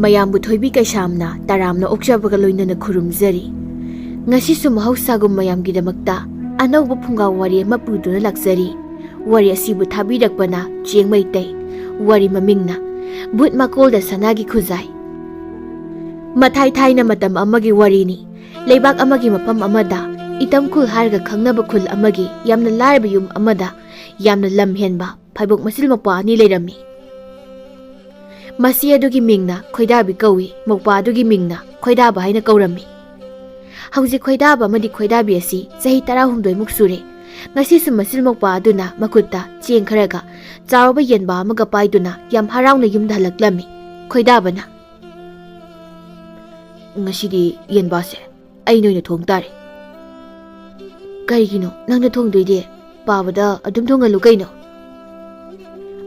ꯃꯌꯥꯝꯕꯨ ꯊꯣꯏꯕꯤ ꯀꯩꯁꯥꯝꯅ ꯇꯔꯥꯝꯅ ꯑꯣꯛꯆꯕꯒ ꯂꯣꯏꯅꯅ ꯈꯨꯔꯨꯝꯖꯔꯤ꯫ ꯉꯁꯤꯁꯨ ꯃꯍꯧꯁꯥꯒꯨꯝ ꯃꯌꯥꯝꯒꯤꯗꯃꯛꯇ ꯑꯅꯧꯕ ꯐꯨꯡꯒꯥ ꯋꯥꯔꯤ ꯑꯃ ꯄꯨꯗꯨꯅ ꯂꯥꯛꯆꯔꯤ꯫ ꯋꯥꯔꯤ ꯑꯁꯤꯕꯨ ꯊꯥꯕꯤꯔꯛꯄꯅ ꯆꯦꯡ ꯃꯩꯇꯩ꯫ ꯋꯥꯔꯤ ꯃꯃꯤꯡꯅ ꯕꯨꯠ ꯃꯀꯣꯜꯗ ꯁꯅꯥꯒꯤ ꯈꯨꯖꯥꯏ꯫ ꯃꯊꯥꯏ ꯊꯥꯏꯅ ꯃꯇꯝ ꯑꯃꯒꯤ ꯋꯥꯔꯤꯅꯤ꯫ ꯂꯩꯕꯥꯛ ꯑꯃꯒꯤ ꯃꯐꯝ ꯑꯃꯗ ꯏꯇꯝꯈꯨꯜ ꯍꯥꯏꯔꯒ ꯈꯪꯅꯕ ꯈꯨꯜ ꯑꯃꯒꯤ ꯌꯥꯝꯅ ꯂꯥꯏꯔꯕ ꯌꯨꯝ ꯑꯃꯗ ꯌꯥꯝꯅ ꯂꯝ ꯍꯦꯟꯕ ꯐꯩꯕꯣꯛ ꯃꯆꯤꯜ ꯃꯧꯄ꯭ꯋꯥ ꯑꯅꯤ ꯂꯩꯔꯝꯃꯤ꯫ ꯃꯁꯤ ꯑꯗꯨꯒꯤ ꯃꯤꯡꯅ ꯈꯣꯏꯗꯥꯕꯤ ꯀꯧꯏ, ꯃꯧꯄ꯭ꯋꯥ ꯑꯗꯨꯒꯤ ꯃꯤꯡꯅ ꯈꯣꯏꯗꯥꯕ ꯍꯥꯏꯅ ꯀꯧꯔꯝꯃꯤ꯫ ꯍꯧꯖꯤꯛ ꯈꯣꯏꯗꯥꯕ ꯑꯃꯗꯤ ꯈꯣꯏꯗꯥꯕꯤ ꯑꯁꯤ ꯆꯍꯤ 18ꯃꯨꯛ ꯁꯨꯔꯦ꯫ ꯉꯁꯤꯁꯨ ꯃꯆꯤꯜ ꯃꯧꯄ꯭ꯋꯥ ꯑꯗꯨꯅ ꯃꯈꯨꯠꯇ ꯆꯦꯡ ꯈꯔꯒ ꯆꯥꯎꯔꯕ ꯌꯦꯟꯕꯥ ꯑꯃꯒ ꯄꯥꯏꯗꯨꯅ ꯌꯥꯝ ꯍꯔꯥꯎꯅ ꯌꯨꯝꯗ ꯍꯜꯂꯛꯂꯝꯃꯤ꯫ ꯈꯣꯏꯗꯥꯕꯅ, "ꯉꯁꯤꯗꯤ ꯌꯦꯟꯕꯥꯁꯦ ꯑꯩꯅ ꯑꯣꯏꯅ ꯊꯣꯡ ꯇꯥꯔꯦ." "ꯀꯔꯤꯒꯤꯅꯣ ꯅꯪꯅ ꯊꯣꯡꯗꯣꯏꯗꯤ? ꯄꯥꯕꯗ ꯑꯗꯨꯝ ꯊꯣꯡꯍꯜꯂꯨ ꯀꯩꯅꯣ."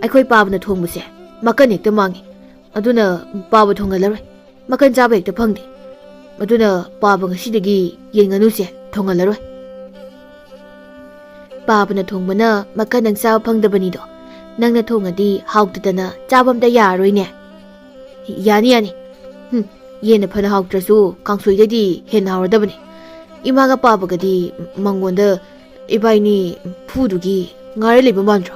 "ꯑꯩꯈꯣꯏ ꯄꯥꯕꯅ ꯊꯣꯡꯕꯁꯦ ꯃꯀꯟ ꯍꯦꯛꯇ ꯃꯥꯡꯉꯤ, ꯑꯗꯨꯅ ꯄꯥꯕ ꯊꯣꯡꯍꯜꯂꯔꯣꯏ꯫ ꯃꯀꯟ ꯆꯥꯕ ꯍꯦꯛꯇ ꯐꯪꯗꯦ, ꯑꯗꯨꯅ ꯄꯥꯕ ꯉꯁꯤꯗꯒꯤ ꯌꯦꯟ ꯉꯥꯅꯨꯁꯦ ꯊꯣꯡꯍꯜꯂꯔꯣꯏ." "ꯄꯥꯕꯅ ꯊꯣꯡꯕꯅ ꯃꯀꯟ ꯅꯪ ꯆꯥꯕ ꯐꯪꯗꯕꯅꯤꯗꯣ, ꯅꯪꯅ ꯊꯣꯡꯉꯗꯤ ꯍꯥꯎꯇꯗꯅ ꯆꯥꯕ ꯑꯝꯇ ꯌꯥꯔꯔꯣꯏꯅꯦ." "ꯌꯥꯅꯤ ꯌꯥꯅꯤ, ꯌꯦꯟꯅ ꯐꯅ ꯍꯥꯎꯇ꯭ꯔꯁꯨ ꯀꯥꯡꯁꯣꯏꯗꯩꯗꯤ ꯍꯦꯟꯅ ꯍꯥꯎꯔꯗꯕꯅꯤ꯫ ꯏꯃꯥꯒ ꯄꯥꯕꯒꯗꯤ ꯃꯉꯣꯟꯗ ꯏꯕꯥꯏꯅꯤ ꯐꯨꯗꯨꯒꯤ ꯉꯥꯏꯔ ꯂꯩꯕ ꯃꯥꯟꯗ꯭ꯔꯣ?"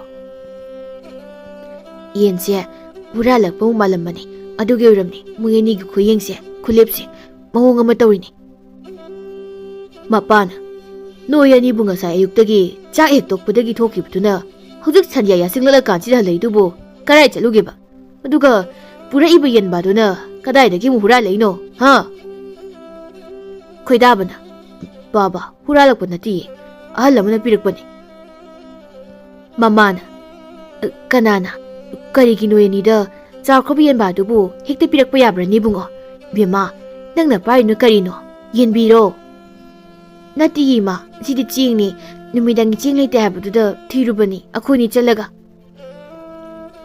"ꯌꯦꯟꯁꯦ ꯍꯨꯔꯥꯜꯂꯛꯄ ꯃꯥꯜꯂꯝꯕꯅꯤ, ꯑꯗꯨꯒꯤ ꯑꯣꯏꯔꯝꯅꯤ ꯃꯣꯏ ꯑꯅꯤꯒꯤ ꯈꯨꯌꯦꯡꯁꯦ, ꯈꯨꯂꯦꯞꯁꯦ ꯃꯑꯣꯡ ꯑꯃ ꯇꯧꯔꯤꯅꯤ." ꯃꯄꯥꯅ, "ꯅꯣꯏ ꯑꯅꯤꯕꯨ ꯉꯁꯥꯏ ꯑꯌꯨꯛꯇꯒꯤ ꯆꯥꯛ ꯍꯦꯛ ꯇꯣꯛꯄꯗꯒꯤ ꯊꯣꯛꯈꯤꯕꯗꯨꯅ ꯍꯧꯖꯤꯛ ꯁꯟꯌꯥ ꯌꯥꯁꯤꯡꯂꯛꯂꯀꯥꯟꯁꯤꯗ ꯍꯜꯂꯛꯏꯗꯨꯕꯨ ꯀꯗꯥꯏ ꯆꯠꯂꯨꯒꯦꯕ? ꯑꯗꯨꯒ ꯄꯨꯔꯛꯏꯕ ꯌꯦꯟꯕꯥꯗꯨꯅ ꯀꯗꯥꯏꯗꯒꯤ ꯑꯃꯨꯛ ꯍꯨꯔꯥꯜꯂꯛꯏꯅꯣ, ꯍꯥ?" ꯈꯣꯏꯗꯥꯕꯅ, "ꯄꯥꯕ ꯍꯨꯔꯥꯜꯂꯛꯄ ꯅꯠꯇꯤꯌꯦ, ꯑꯍꯜ ꯑꯃꯅ ꯄꯤꯔꯛꯄꯅꯤ." ꯃꯃꯥꯅ, "ꯀꯅꯥꯅ? ꯀꯔꯤꯒꯤ ꯅꯣꯏ ꯑꯅꯤꯗ ꯆꯥꯎꯈ꯭ꯔꯕ ꯌꯦꯟꯕꯥꯗꯨꯕꯨ ꯍꯦꯛꯇ ꯄꯤꯔꯛꯄ ꯌꯥꯕ꯭ꯔꯅꯤ ꯏꯕꯨꯡꯉꯣ? ꯏꯕꯦꯝꯃ, ꯅꯪꯅ ꯄꯥꯏꯔꯤꯅꯣ ꯀꯔꯤꯅꯣ? ꯌꯦꯟꯕꯤꯔꯣ?" "ꯅꯠꯇꯤꯌꯦ ꯏꯃꯥ, ꯁꯤꯗꯤ ꯆꯦꯡꯅꯤ, ꯅꯨꯃꯤꯗꯥꯡꯒꯤ ꯆꯦꯡ ꯂꯩꯇꯦ ꯍꯥꯏꯕꯗꯨꯗ ꯊꯤꯔꯨꯕꯅꯤ ꯑꯩꯈꯣꯏꯅꯤ ꯆꯠꯂꯒ."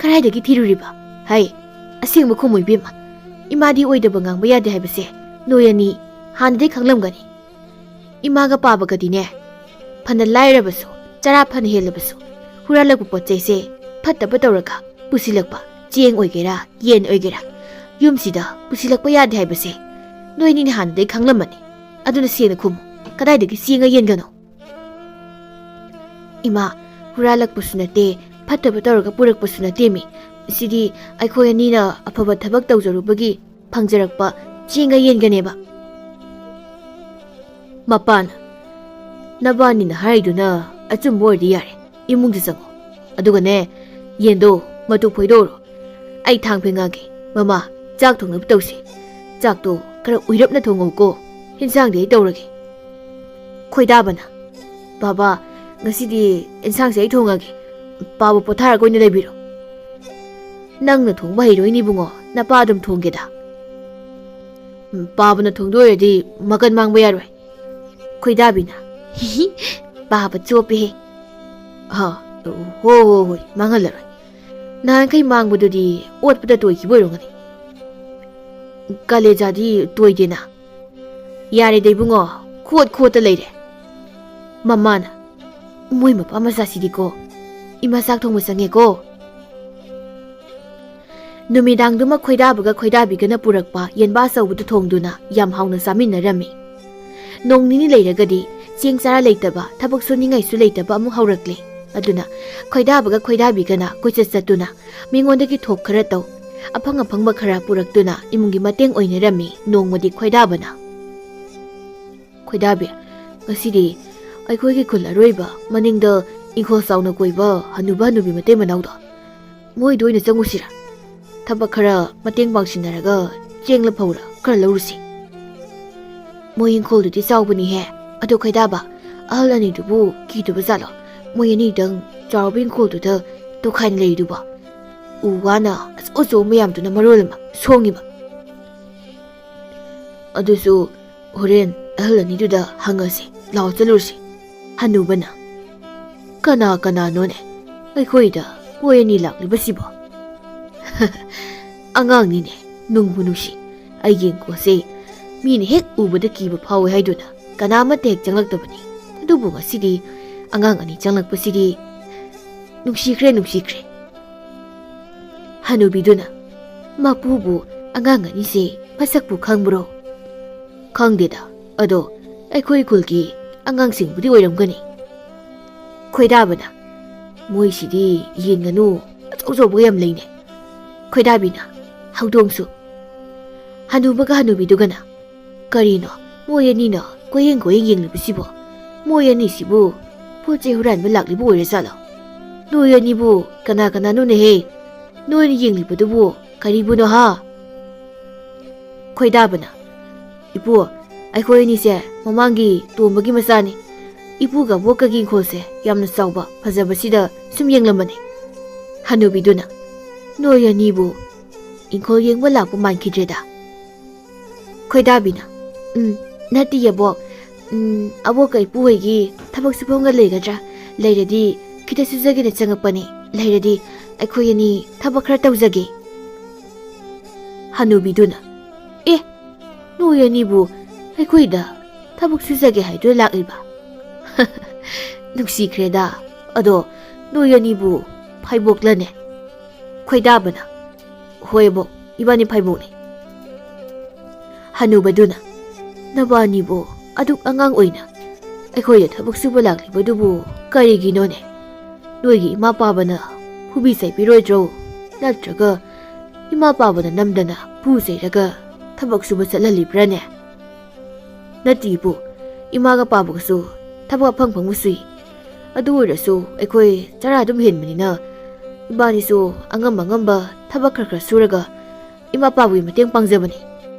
"ꯀꯗꯥꯏꯗꯒꯤ ꯊꯤꯔꯨꯔꯤꯕ? ꯍꯩ, ꯑꯁꯦꯡꯕ ꯈꯨꯝꯃꯨ ꯏꯕꯦꯝꯃ, ꯏꯃꯥꯗꯤ ꯑꯣꯏꯗꯕ ꯉꯥꯡꯕ ꯌꯥꯗꯦ ꯍꯥꯏꯕꯁꯦ ꯅꯣꯏ ꯑꯅꯤ ꯍꯥꯟꯅꯗꯩ ꯈꯪꯂꯝꯒꯅꯤ꯫ ꯏꯃꯥꯒ ꯄꯥꯕꯒꯗꯤꯅꯦ, ꯐꯅ ꯂꯥꯏꯔꯕꯁꯨ ꯆꯔꯥ ꯐꯅ ꯍꯦꯜꯂꯕꯁꯨ ꯍꯨꯔꯥꯜꯂꯛꯄ ꯄꯣꯠ ꯆꯩꯁꯦ ꯐꯠꯇꯕ ꯇꯧꯔꯒ ꯄꯨꯁꯤꯜꯂꯛꯄ, ꯆꯦꯡ ꯑꯣꯏꯒꯦꯔꯥ ꯌꯦꯟ ꯑꯣꯏꯒꯦꯔꯥ, ꯌꯨꯝꯁꯤꯗ ꯄꯨꯁꯤꯜꯂꯛꯄ ꯌꯥꯗꯦ ꯍꯥꯏꯕꯁꯦ ꯅꯣꯏ ꯑꯅꯤꯅ ꯍꯥꯟꯅꯗꯩ ꯈꯪꯂꯝꯃꯅꯤ꯫ ꯑꯗꯨꯅ ꯁꯦꯡꯅ ꯈꯨꯝꯃꯨ, ꯀꯗꯥꯏꯗꯒꯤ ꯆꯦꯡꯒ ꯌꯦꯟꯒꯅꯣ?" "ꯏꯃꯥ, ꯍꯨꯔꯥꯜꯂꯛꯄꯁꯨ ꯅꯠꯇꯦ, ꯐꯠꯇꯕ ꯇꯧꯔꯒ ꯄꯨꯔꯛꯄꯁꯨ ꯅꯠꯇꯦꯃꯤ, ꯁꯤꯗꯤ ꯑꯩꯈꯣꯏ ꯑꯅꯤꯅ ꯑꯐꯕ ꯊꯕꯛ ꯇꯧꯖꯔꯨꯕꯒꯤ ꯐꯪꯖꯔꯛꯄ ꯆꯦꯡꯒ ꯌꯦꯟꯒꯅꯦꯕ." ꯃꯄꯥꯅ, "ꯅꯕꯥꯅꯤꯅ ꯍꯥꯏꯔꯤꯗꯨꯅ ꯑꯆꯨꯝꯕ ꯑꯣꯏꯔꯗꯤ ꯌꯥꯔꯦ, ꯏꯃꯨꯡꯗ ꯆꯪꯉꯣ, ꯑꯗꯨꯒꯅꯦ ꯌꯦꯟꯗꯣ ꯃꯇꯨ ꯐꯣꯏꯗꯣꯛꯎꯔꯣ꯫ ꯑꯩ ꯊꯥꯡ ꯐꯦꯡꯉꯛꯑꯒꯦ꯫ ꯃꯃꯥ, ꯆꯥꯛ ꯊꯣꯡꯅꯕ ꯇꯧꯁꯤ꯫ ꯆꯥꯛꯇꯣ ꯈꯔ ꯎꯏꯔꯞꯅ ꯊꯣꯡꯉꯧꯀꯣ, ꯏꯟꯁꯥꯡꯗꯤ ꯑꯩ ꯇꯧꯔꯒꯦ." ꯈꯣꯏꯗꯥꯕꯅ, "ꯕꯥꯕꯥ, ꯉꯁꯤꯗꯤ ꯏꯟꯁꯥꯡꯁꯦ ꯑꯩ ꯊꯣꯡꯉꯒꯦ, ꯄꯥꯕ ꯄꯣꯊꯥꯔꯒ ꯑꯣꯏꯅ ꯂꯩꯕꯤꯔꯣ." "ꯅꯪꯅ ꯊꯣꯡꯕ ꯍꯩꯔꯣꯏꯅꯦ ꯏꯕꯨꯡꯉꯣ, ꯅꯄꯥ ꯑꯗꯨꯝ ꯊꯣꯡꯒꯦꯗ." "ꯄꯥꯕꯅ ꯊꯣꯡꯗꯣꯏꯔꯗꯤ ꯃꯀꯟ ꯃꯥꯡꯕ ꯌꯥꯔꯣꯏ." ꯈꯣꯏꯗꯥꯕꯤꯅ, "ꯍꯤꯍꯤ, ꯄꯥꯕ ꯆꯣꯞꯄꯦꯍꯦ." "ꯍꯣꯏ, ꯃꯥꯡꯍꯜꯂꯔꯣꯏ. ꯅꯍꯥꯟꯈꯩ ꯃꯥꯡꯕꯗꯨꯗꯤ ꯑꯣꯠꯄꯗ ꯇꯣꯏꯈꯤꯕ ꯑꯣꯏꯔꯝꯒꯅꯤ, ꯀꯥꯂꯦꯖꯥꯗꯤ ꯇꯣꯏꯗꯦꯅ." "ꯌꯥꯔꯦꯗ ꯏꯕꯨꯡꯉꯣ, ꯈꯣꯠꯇ ꯂꯩꯔꯦ." ꯃꯃꯥꯅ, "ꯃꯣꯏ ꯃꯄꯥ ꯃꯆꯥꯁꯤꯗꯤꯀꯣ, ꯏꯃꯥ ꯆꯥꯛ ꯊꯣꯡꯕ ꯆꯪꯉꯦꯀꯣ." ꯅꯨꯃꯤꯗꯥꯡꯗꯨꯃ ꯈꯣꯏꯗꯥꯕꯒ ꯈꯣꯏꯗꯥꯕꯤꯒꯅ ꯄꯨꯔꯛꯄ ꯌꯦꯟꯕꯥ ꯑꯆꯧꯕꯗꯨ ꯊꯣꯡꯗꯨꯅ ꯌꯥꯝ ꯍꯥꯎꯅ ꯆꯥꯃꯤꯟꯅꯔꯝꯃꯤ꯫ ꯅꯣꯡ ꯅꯤꯅꯤ ꯂꯩꯔꯒꯗꯤ ꯆꯦꯡ ꯆꯥꯔꯥ ꯂꯩꯇꯕ, ꯊꯕꯛ ꯁꯨꯅꯤꯡꯉꯥꯏꯁꯨ ꯂꯩꯇꯕ ꯑꯃꯨꯛ ꯍꯧꯔꯛꯂꯦ꯫ ꯑꯗꯨꯅ ꯈꯣꯏꯗꯥꯕꯒ ꯈꯣꯏꯗꯥꯕꯤꯒꯅ ꯀꯣꯏꯆꯠ ꯆꯠꯇꯨꯅ ꯃꯤꯉꯣꯟꯗꯒꯤ ꯊꯣꯛ ꯈꯔ ꯇꯧ, ꯑꯐꯪ ꯑꯐꯪꯕ ꯈꯔ ꯄꯨꯔꯛꯇꯨꯅ ꯏꯃꯨꯡꯒꯤ ꯃꯇꯦꯡ ꯑꯣꯏꯅꯔꯝꯃꯤ꯫ ꯅꯣꯡꯃꯗꯤ ꯈꯣꯏꯗꯥꯕꯅ, "ꯈꯣꯏꯗꯥꯕꯤ, ꯉꯁꯤꯗꯤ ꯑꯩꯈꯣꯏꯒꯤ ꯈꯨꯜ ꯑꯔꯣꯏꯕ ꯃꯅꯤꯡꯗ ꯏꯪꯈꯣꯜ ꯆꯥꯎꯅ ꯀꯣꯏꯕ ꯍꯅꯨꯕ ꯍꯅꯨꯕꯤ ꯃꯇꯩ ꯃꯅꯥꯎꯗꯣ, ꯃꯣꯏꯗ ꯑꯣꯏꯅ ꯆꯪꯉꯨꯁꯤꯔꯥ? ꯊꯕꯛ ꯈꯔ ꯃꯇꯦꯡ ꯄꯥꯡꯁꯤꯟꯅꯔꯒ ꯆꯦꯡꯂ ꯐꯧꯔ ꯈꯔ ꯂꯧꯔꯨꯁꯤ." "ꯃꯣꯏ ꯏꯪꯈꯣꯜꯗꯨꯗꯤ ꯆꯥꯎꯕꯅꯤꯍꯦ, ꯑꯗꯣ ꯈꯣꯏꯗꯥꯕ, ꯑꯍꯜ ꯑꯅꯤꯗꯨꯕꯨ ꯀꯤꯗꯕ ꯖꯥꯠꯂꯣ? ꯃꯣꯏ ꯑꯅꯤꯗꯪ ꯆꯥꯎꯔꯕ ꯏꯪꯈꯣꯜꯗꯨꯗ ꯇꯣꯈꯥꯏꯅ ꯂꯩꯔꯤꯗꯨꯕꯣ? ꯎ ꯋꯥꯅ ꯑꯆꯧ ꯑꯆꯧꯕ ꯃꯌꯥꯝꯗꯨꯅ ꯃꯔꯣꯜ ꯑꯃ ꯁꯣꯡꯉꯤꯕ." "ꯑꯗꯨꯁꯨ ꯍꯣꯔꯦꯟ ꯑꯍꯜ ꯑꯅꯤꯗꯨꯗ ꯍꯪꯉꯁꯤ, ꯂꯥꯎ ꯆꯠꯂꯨꯔꯁꯤ." ꯍꯅꯨꯕꯅ, "ꯀꯅꯥꯅꯣꯅꯦ ꯑꯩꯈꯣꯏꯗ ꯃꯣꯏ ꯑꯅꯤ ꯂꯥꯛꯂꯤꯕꯁꯤꯕꯣ? ꯑꯉꯥꯡꯅꯤꯅꯦ, ꯅꯨꯡꯕꯨ ꯅꯨꯡꯁꯤ. ꯑꯩꯒꯤ ꯏꯪꯈꯣꯜꯁꯦ ꯃꯤꯅ ꯍꯦꯛ ꯎꯕꯗ ꯀꯤꯕ ꯐꯥꯎꯋꯦ ꯍꯥꯏꯗꯨꯅ ꯀꯅꯥꯃꯠꯇ ꯍꯦꯛ ꯆꯪꯂꯛꯇꯕꯅꯤ. ꯑꯗꯨꯕꯨ ꯉꯁꯤꯗꯤ ꯑꯉꯥꯡ ꯑꯅꯤ ꯆꯪꯂꯛꯄꯁꯤꯗꯤ ꯅꯨꯡꯁꯤꯈ꯭ꯔꯦ." ꯍꯅꯨꯕꯤꯗꯨꯅ, "ꯃꯄꯨꯕꯨ ꯑꯉꯥꯡ ꯑꯅꯤꯁꯦ ꯃꯁꯛꯄꯨ ꯈꯪꯕ꯭ꯔꯣ? ꯈꯪꯗꯦꯗ, ꯑꯗꯣ ꯑꯩꯈꯣꯏ ꯈꯨꯜꯒꯤ ꯑꯉꯥꯡꯁꯤꯡꯕꯨꯗꯤ ꯑꯣꯏꯔꯝꯒꯅꯤ꯫ ꯈꯣꯏꯗꯥꯕꯅ ꯃꯣꯏꯁꯤꯗꯤ ꯌꯦꯟ ꯉꯥꯅꯨ ꯑꯆꯧ ꯑꯆꯧꯕꯒ ꯌꯥꯝ ꯂꯩꯅꯦ꯫ ꯈꯣꯏꯗꯥꯕꯤꯅ ꯍꯧꯗꯣꯡꯁꯨ꯫ ꯍꯅꯨꯕꯒ ꯍꯅꯨꯕꯤꯗꯨꯒꯅ ꯀꯔꯤꯅꯣ ꯃꯣꯏ ꯑꯅꯤꯅ ꯀꯣꯏꯌꯦꯡ ꯌꯦꯡꯂꯤꯕꯁꯤꯕꯣ? ꯃꯣꯏ ꯑꯅꯤꯁꯤꯕꯨ ꯄꯣꯠ ꯆꯩ ꯍꯨꯔꯥꯟꯕ ꯂꯥꯛꯂꯤꯕ ꯑꯣꯏꯔꯖꯥꯠꯂꯣ? ꯅꯣꯏ ꯑꯅꯤꯕꯨ ꯀꯅꯥ ꯀꯅꯥꯅꯣꯅꯦꯍꯦ? ꯅꯣꯏꯅ ꯌꯦꯡꯂꯤꯕꯗꯨꯕꯨ ꯀꯔꯤꯕꯨꯅꯣ ꯍꯥ? ꯈꯣꯏꯗꯥꯕꯅ ꯏꯄꯨ, ꯑꯩꯈꯣꯏ ꯑꯅꯤꯁꯦ ꯃꯃꯥꯡꯒꯤ ꯇꯣꯝꯕꯒꯤ ꯃꯆꯥꯅꯤ꯫ ꯏꯄꯨꯒ ꯑꯕꯣꯛꯀꯒꯤ ꯏꯪꯈꯣꯜꯁꯦ ꯌꯥꯝꯅ ꯆꯥꯎꯕ ꯐꯖꯕꯁꯤꯗ ꯁꯨꯝ ꯌꯦꯡꯂꯝꯕꯅꯤ꯫ ꯍꯅꯨꯕꯤꯗꯨꯅ ꯅꯣꯏ ꯑꯅꯤꯕꯨ ꯏꯪꯈꯣꯜ ꯌꯦꯡꯕ ꯂꯥꯛꯄ ꯃꯥꯟꯈꯤꯗ꯭ꯔꯦꯗ꯫ ꯈꯣꯏꯗꯥꯕꯤꯅ ꯅꯠꯇꯤꯌꯦ ꯑꯕꯣꯛ, ꯑꯕꯣꯛꯀ ꯏꯄꯨꯍꯣꯏꯒꯤ ꯊꯕꯛ ꯁꯨꯐꯝꯒ ꯂꯩꯒꯗ꯭ꯔꯥ? ꯂꯩꯔꯗꯤ ꯈꯤꯇ ꯁꯨꯖꯒꯦꯅ ꯆꯪꯉꯛꯄꯅꯤ꯫ ꯂꯩꯔꯗꯤ ꯑꯩꯈꯣꯏ ꯑꯅꯤ ꯊꯕꯛ ꯈꯔ ꯇꯧꯖꯒꯦ꯫ ꯍꯅꯨꯕꯤꯗꯨꯅ ꯅꯣꯏ ꯑꯅꯤꯕꯨ ꯑꯩꯈꯣꯏꯗ ꯊꯕꯛ ꯁꯨꯖꯒꯦ ꯍꯥꯏꯗꯨꯅ ꯂꯥꯛꯂꯤꯕ? ꯅꯨꯡꯁꯤꯈ꯭ꯔꯦꯗ꯫ ꯑꯗꯣ ꯅꯣꯏ ꯑꯅꯤꯕꯨ ꯐꯥꯏꯕꯣꯛꯂꯅꯦ? ꯈꯣꯏꯗꯥꯕꯅ ꯍꯣꯏ ꯑꯕꯣꯛ, ꯏꯕꯥꯅꯤ ꯐꯥꯏꯕꯣꯛꯅꯤ꯫ ꯍꯅꯨꯕꯗꯨꯅ ꯅꯕꯥꯅꯤꯕꯨ ꯑꯗꯨꯛ ꯑꯉꯥꯡ ꯑꯣꯏꯅ ꯑꯩꯈꯣꯏꯗ ꯊꯕꯛ ꯁꯨꯕ ꯂꯥꯛꯂꯤꯕꯗꯨꯕꯨ ꯀꯔꯤꯒꯤꯅꯣꯅꯦ? ꯅꯣꯏꯒꯤ ꯏꯃꯥ ꯄꯥꯕꯅ ꯐꯨꯕꯤ ꯆꯩꯕꯤꯔꯣꯏꯗ꯭ꯔꯣ? ꯅꯠꯇ꯭ꯔꯒ ꯏꯃꯥ ꯄꯥꯕꯅ ꯅꯝꯗꯅ ꯐꯨ ꯆꯩꯔꯒ ꯊꯕꯛ ꯁꯨꯕ ꯆꯠꯍꯜꯂꯤꯕ꯭ꯔꯥꯅꯦ? ꯅꯠꯇꯦ ꯏꯄꯨ, ꯏꯃꯥꯒ ꯄꯥꯕꯒꯁꯨ ꯊꯕꯛ ꯑꯐꯪ ꯐꯪꯕ ꯁꯨꯏ꯫ ꯑꯗꯨ ꯑꯣꯏꯔꯁꯨ ꯑꯩꯈꯣꯏ ꯆꯔꯥ ꯑꯗꯨꯝ ꯍꯦꯟꯕꯅꯤꯅ ꯏꯕꯥꯅꯤꯁꯨ ꯑꯉꯝ ꯑꯉꯝꯕ ꯊꯕꯛ ꯈꯔ ꯁꯨꯔꯒ ꯏꯃꯥ ꯄꯥꯕꯒꯤ ꯃꯇꯦꯡ ꯄꯥꯡꯖꯕꯅꯤ꯫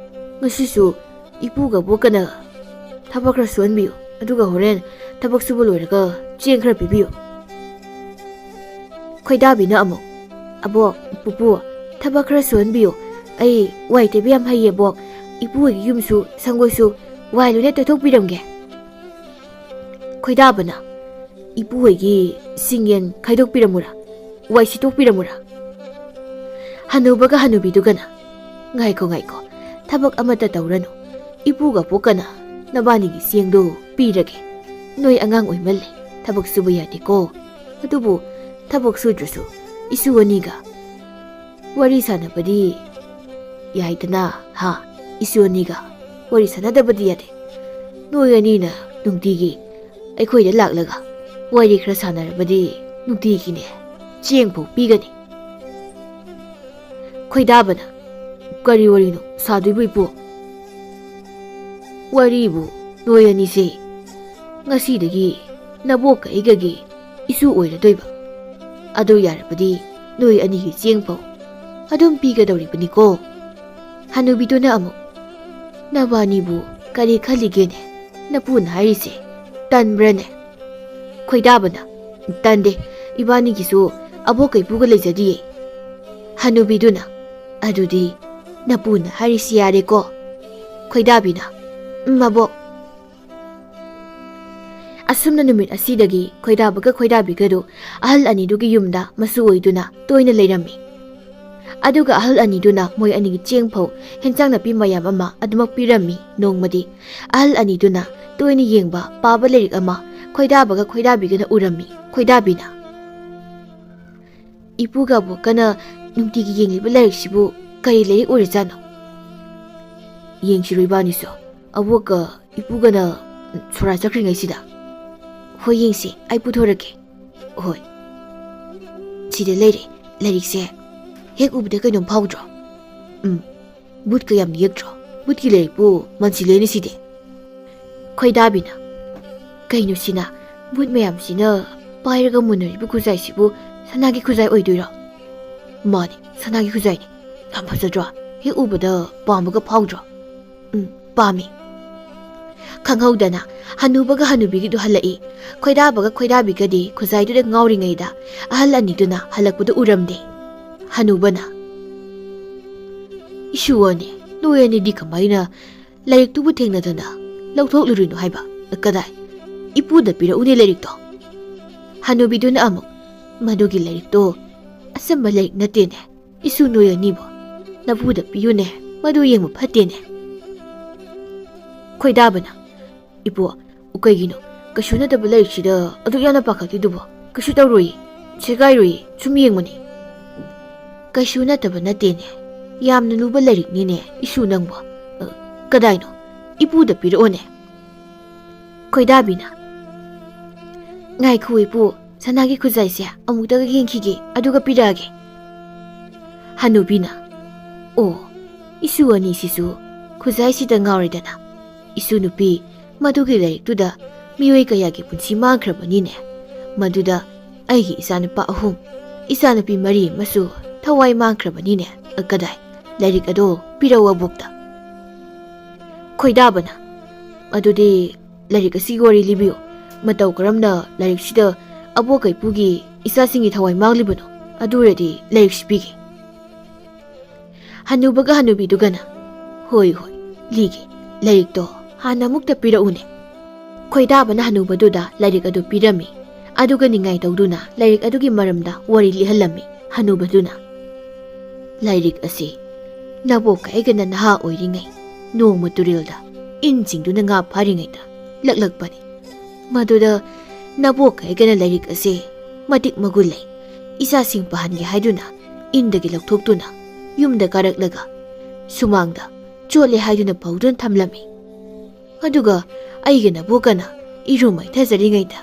ꯉꯁꯤꯁꯨ ꯏꯄꯨꯒ ꯑꯕꯣꯛꯀꯅ ꯊꯕꯛ ꯈꯔ ꯁꯨꯍꯟꯕꯤꯌꯨ, ꯑꯗꯨꯒ ꯍꯣꯔꯦꯟ ꯊꯕꯛ ꯁꯨꯕ ꯂꯣꯏꯔꯒ ꯆꯦꯡ ꯈꯔ ꯄꯤꯕꯤꯌꯨ꯫ ꯈꯣꯏꯗꯥꯕꯤꯅ ꯑꯃꯨꯛ ꯑꯕꯣꯛ, ꯄꯨꯄꯨ, ꯊꯕꯛ ꯈꯔ ꯁꯨꯍꯟꯕꯤꯌꯨ꯫ ꯑꯩ ꯋꯥꯏ ꯇꯩꯕ ꯌꯥꯝ ꯍꯩꯌꯦ ꯑꯕꯣꯛ꯫ ꯏꯄꯨꯍꯣꯏꯒꯤ ꯌꯨꯝꯁꯨ ꯁꯪꯒꯣꯏꯁꯨ ꯋꯥꯏ ꯂꯣꯏꯅ ꯇꯩꯊꯣꯛꯄꯤꯔꯝꯒꯦ꯫ ꯈꯣꯏꯗꯥꯕꯅ ꯏꯄꯨꯍꯣꯏꯒꯤ ꯁꯤꯡꯌꯦꯟ ꯈꯥꯏꯗꯣꯛꯄꯤꯔꯝꯃꯨꯔꯥ? ꯋꯥꯏ ꯁꯤꯠꯇꯣꯛꯄꯤꯔꯝꯃꯨꯔꯥ? ꯍꯅꯨꯕꯒ ꯍꯅꯨꯕꯤꯗꯨꯒꯅ ꯉꯥꯏꯈꯣ, ꯊꯕꯛ ꯑꯃꯠꯇ ꯇꯧꯔꯅꯨ꯫ ꯏꯄꯨꯒ ꯑꯕꯣꯛꯀꯅ ꯅꯕꯥꯅꯤꯒꯤ ꯆꯦꯡꯗꯣ ꯄꯤꯔꯒꯦ꯫ ꯅꯣꯏ ꯑꯉꯥꯡ ꯑꯣꯏꯃꯜꯂꯦ, ꯊꯕꯛ ꯁꯨꯕ ꯌꯥꯗꯦꯀꯣ꯫ ꯑꯗꯨꯕꯨ ꯊꯕꯛ ꯁꯨꯗ꯭ꯔꯁꯨ 이수 언니가 와리 사나버디 야이드나 하 이수 언니가 와리 사나다버디 야데 노이 언니나 눅디기 ꯑꯩꯈꯣꯏꯗ ꯂꯥꯛꯂꯒ ꯋꯥꯔꯤ ꯈꯔ ꯁꯥꯟꯅꯔꯕꯗꯤ ꯅꯨꯡꯇꯤꯒꯤꯅꯦ ꯆꯦꯡꯐꯥꯎ ꯄꯤꯒꯅꯤ꯫ ꯈꯣꯏꯗꯥꯕꯅ ꯀꯔꯤ ꯋꯥꯔꯤꯅꯣ ꯁꯥꯗꯣꯏꯕꯨ ꯏꯄꯨ? ꯋꯥꯔꯤꯕꯨ ꯅꯣꯏ ꯑꯅꯤꯁꯦ ꯉꯁꯤꯗꯒꯤ ꯅꯕꯣꯛꯀ ꯑꯩꯒꯒꯤ 이수 ꯑꯣꯏꯔꯗꯣꯏꯕ꯫ ꯑꯗꯨ ꯌꯥꯔꯕꯗꯤ ꯅꯣꯏ ꯑꯅꯤꯒꯤ ꯆꯦꯡꯐꯥꯎ ꯑꯗꯨꯝ ꯄꯤꯒꯗꯧꯔꯤꯕꯅꯤꯀꯣ꯫ ꯍꯅꯨꯕꯤꯗꯨꯅ ꯑꯃꯨꯛ ꯅꯕꯥꯅꯤꯕꯨ ꯀꯔꯤ ꯈꯜꯂꯤꯒꯦꯅꯦ? ꯅꯄꯨꯅ ꯍꯥꯏꯔꯤꯁꯦ ꯇꯟꯕ꯭ꯔꯅꯦ? ꯈꯣꯏꯗꯥꯕꯅ ꯇꯟꯗꯦ, 이바니기수 아보가 이쁘가 레자디에. 하누비두나 아두디 나쁘나 하리시 아래고. khoi-dabi-na 마보. Asumna numit asidagi khoi-dabaga khoi-dabigado ahal anidugi yumda masu oiduna toina leirami. Aduga ahal aniduna moy anigi chengpho henchang napi mayam ama adumak pirami nongmadi ahal aniduna toina yengba paba lerik ama khoi-dabaga khoi-dabigana urami. Khoi-dabi-na ipuga bokana nungtigi yengliba lairiksibu kari lerik orizano. Yengshiro ibaniso awoka ipugana sora chakringaisida. Hoi yengsi ai puthorake. Hoi sida leire lairikse hek ubda kainom phawdro. But kayam yekdro. But ki lairikbu mansileni side. Khoi-dabi-na kaino sina but mayam sina pairaga munaribu khuzai sibu sanagi khuzai oidoiro. Mani sanagi khuzai ni yam phajadro. Hek ubada pamaga phawdro. Pami. Khanghaudana hanubaga hanubigidu halai. Khoi-dabaga khoi-dabigadi khuzaiduda ngauringaida ahal aniduna halakpuda uramde. Hanubana Isuwani noyani di kamaina larik tubu thengnadana lauthok lurino haiba kadai ipuda pira uni larik to. Hanubiduna amuk madugi larik to asamba larik natene isu noyani bo napuda piyune madu yengmu phatene. Khoi-dabana ipo ukaigino kashuna da balai shida adu yana pakati dubo kashu tawroi chegai roi chumi yengmani. Kashuna da banatene ꯌꯥꯝꯅ ꯂꯨꯕ ꯂꯥꯏꯔꯤꯛꯅꯤꯅꯦ ꯏꯁꯨ ꯅꯪꯕꯣ ꯀꯗꯥꯏꯅꯣ ꯏꯄꯨꯗ ꯄꯤꯔꯛꯑꯣꯅꯦ ꯈꯣꯏꯗꯥꯕꯤꯅ ꯉꯥꯏꯈꯣ ꯏꯄꯨ ꯁꯅꯥꯒꯤ ꯈꯨꯖꯥꯏꯁꯦ ꯑꯃꯨꯛꯇꯒ ꯌꯦꯡꯈꯤꯒꯦ ꯑꯗꯨꯒ ꯄꯤꯔꯛꯑꯒꯦ ꯍꯅꯨꯕꯤꯅ ꯑꯣ 이수 ꯑꯅꯤꯁꯤꯁꯨ ꯈꯨꯖꯥꯏꯁꯤꯗ ꯉꯥꯎꯔꯦꯗꯅ 이수 ꯅꯨꯄꯤ ꯃꯗꯨꯒꯤ ꯂꯥꯏꯔꯤꯛꯇꯨꯗ ꯃꯤꯑꯣꯏ ꯀꯌꯥꯒꯤ ꯄꯨꯟꯁꯤ ꯃꯥꯡꯈ꯭ꯔꯕꯅꯤꯅꯦ ꯃꯗꯨꯗ ꯑꯩꯒꯤ 이사ꯅꯨꯄꯥ 3 이사ꯅꯨꯄꯤ 4 ꯑꯃꯁꯨ ꯊꯋꯥꯏ ꯃꯥꯡꯈ꯭ꯔꯕꯅꯤꯅꯦ ꯀꯗꯥꯏ ꯂꯥꯏꯔꯤꯛ ꯑꯗꯣ ꯄꯤꯔꯛꯎ ꯑꯕꯣꯛꯇ ꯈꯣꯏꯗꯥꯕꯅ ꯑꯗꯨꯗꯤ ꯂꯥꯏꯔꯤꯛ ꯑꯁꯤꯒꯤ ꯋꯥꯔꯤ ꯂꯤꯕꯤꯌꯨ ꯃꯇꯧ ꯀꯔꯝꯅ ꯂꯥꯏꯔꯤꯛꯁꯤꯗ ꯑꯕꯣꯛ ꯏꯄꯨꯒꯤ 이사ꯁꯤꯡꯒꯤ ꯊꯋꯥꯏ ꯃꯥꯡꯂꯤꯕꯅꯣ ꯑꯗꯨꯔꯗꯤ ꯂꯥꯏꯔꯤꯛꯁꯤ ꯄꯤꯒꯦ हनुबगा हनुबीदुगना होय होय लीगे लाइरिक तो हाना मुक्ता पिरउने खोइदाबना हनुबदुदा लाइरिक अदु पिरमी अदुगा निंगाई तौदुना लाइरिक अदुगी मरमदा वरी लिहलमी हनुबदुना लाइरिक असे नबोक ऐगना नहा ओइरिंगै नोंगम तुरेलदा इनसिंगदुना nga फारिंगैदा लकलकपनि मदुदा नबोक ऐगना लाइरिक असे मटिक मगुल लै इसासिंग पहनगे हाइदुना इनदगी लौथोक्तुना ꯌꯨꯝꯗ ꯀꯥꯔꯛꯂꯒ ꯁꯨꯃꯥꯡꯗ ꯆꯣꯠꯂꯦ ꯍꯥꯏꯗꯨꯅ ꯐꯧꯗꯨꯅ ꯊꯝꯂꯝꯃꯤ ꯑꯗꯨꯒ ꯑꯩꯒ ꯅꯕꯣꯛꯀꯅ ꯏꯔꯨ ꯃꯥꯏꯊꯖꯔꯤꯉꯩꯗ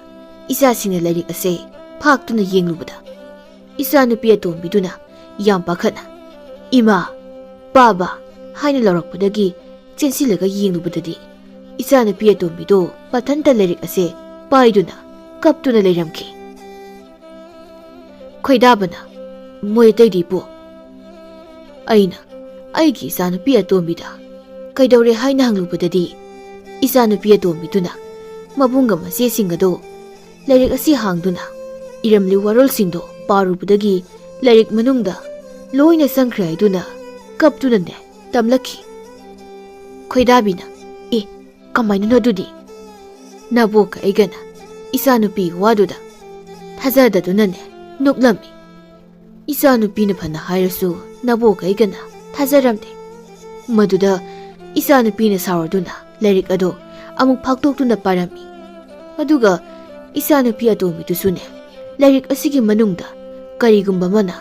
ꯏꯆꯥꯁꯤꯡꯅ ꯂꯥꯏꯔꯤꯛ ꯑꯁꯦ ꯐꯥꯛꯇꯨꯅ ꯌꯦꯡꯂꯨꯕꯗ ꯏꯆꯥꯅꯨꯄꯤ ꯑꯇꯣꯝꯕꯤꯗꯨꯅ ꯌꯥꯝ ꯄꯥꯈꯠꯅ ꯏꯃꯥ ꯕꯥꯕꯥ ꯍꯥꯏꯅ ꯂꯥꯎꯔꯛꯄꯗꯒꯤ ꯆꯦꯟꯁꯤꯜꯂꯒ ꯌꯦꯡꯂꯨꯕꯗꯗꯤ ꯏꯆꯥꯅꯨꯄꯤ ꯑꯇꯣꯝꯕꯤꯗꯣ ꯃꯊꯟꯇ ꯂꯥꯏꯔꯤꯛ ꯑꯁꯦ ꯄꯥꯏꯗꯨꯅ ꯀꯞꯇꯨꯅ ꯂꯩꯔꯝꯈꯤ ꯈꯣꯏꯗꯥꯕꯅ ꯃꯣꯏ ꯑꯇꯩꯗꯤ ꯄꯣ ꯑꯩꯅ ꯑꯩꯒꯤ 이사ꯅꯨꯄꯤ ꯑꯇꯣꯝꯕꯤꯗ ꯀꯩꯗꯧꯔꯦ ꯍꯥꯏꯅ ꯍꯪꯂꯨꯕꯗꯗꯤ 이사ꯅꯨꯄꯤ ꯑꯇꯣꯝꯕꯤꯗꯨꯅ ꯃꯕꯨꯡꯒ ꯃꯆꯦꯁꯤꯡ ꯑꯗꯣ ꯂꯥꯏꯔꯤꯛ ꯑꯁꯤ ꯍꯥꯡꯗꯨꯅ ꯏꯔꯝꯂꯤ ꯋꯥꯔꯣꯜꯁꯤꯡꯗꯣ ꯄꯥꯔꯨꯕꯗꯒꯤ ꯂꯥꯏꯔꯤꯛ ꯃꯅꯨꯡꯗ ꯂꯣꯏꯅ ꯆꯪꯈ꯭ꯔꯦ ꯍꯥꯏꯗꯨꯅ ꯀꯞꯇꯨꯅꯅꯦ ꯇꯝꯂꯛꯈꯤ ꯈꯣꯏꯗꯥꯕꯤꯅ ꯀꯃꯥꯏꯅꯅꯣ ꯑꯗꯨꯗꯤ ꯅꯕꯣꯛꯀ ꯑꯩꯒꯅ 이사ꯅꯨꯄꯤ ꯋꯥꯗꯨꯗ ꯊꯥꯖꯗꯗꯨꯅꯅꯦ ꯅꯣꯛꯂꯝꯃꯤ 이사ꯅꯨꯄꯤꯅ ꯐꯅ ꯍꯥꯏꯔꯁꯨ नबोक ऐगना थाजरमदे मदुदा इसानुपीना सावरदुना लाइरिक अदो अमुक फाक्तोक्तुना पारमी अदुगा इसानुपी अतोमीदुसुने लाइरिक असिगी मनुंगदा करिगुम्बा मना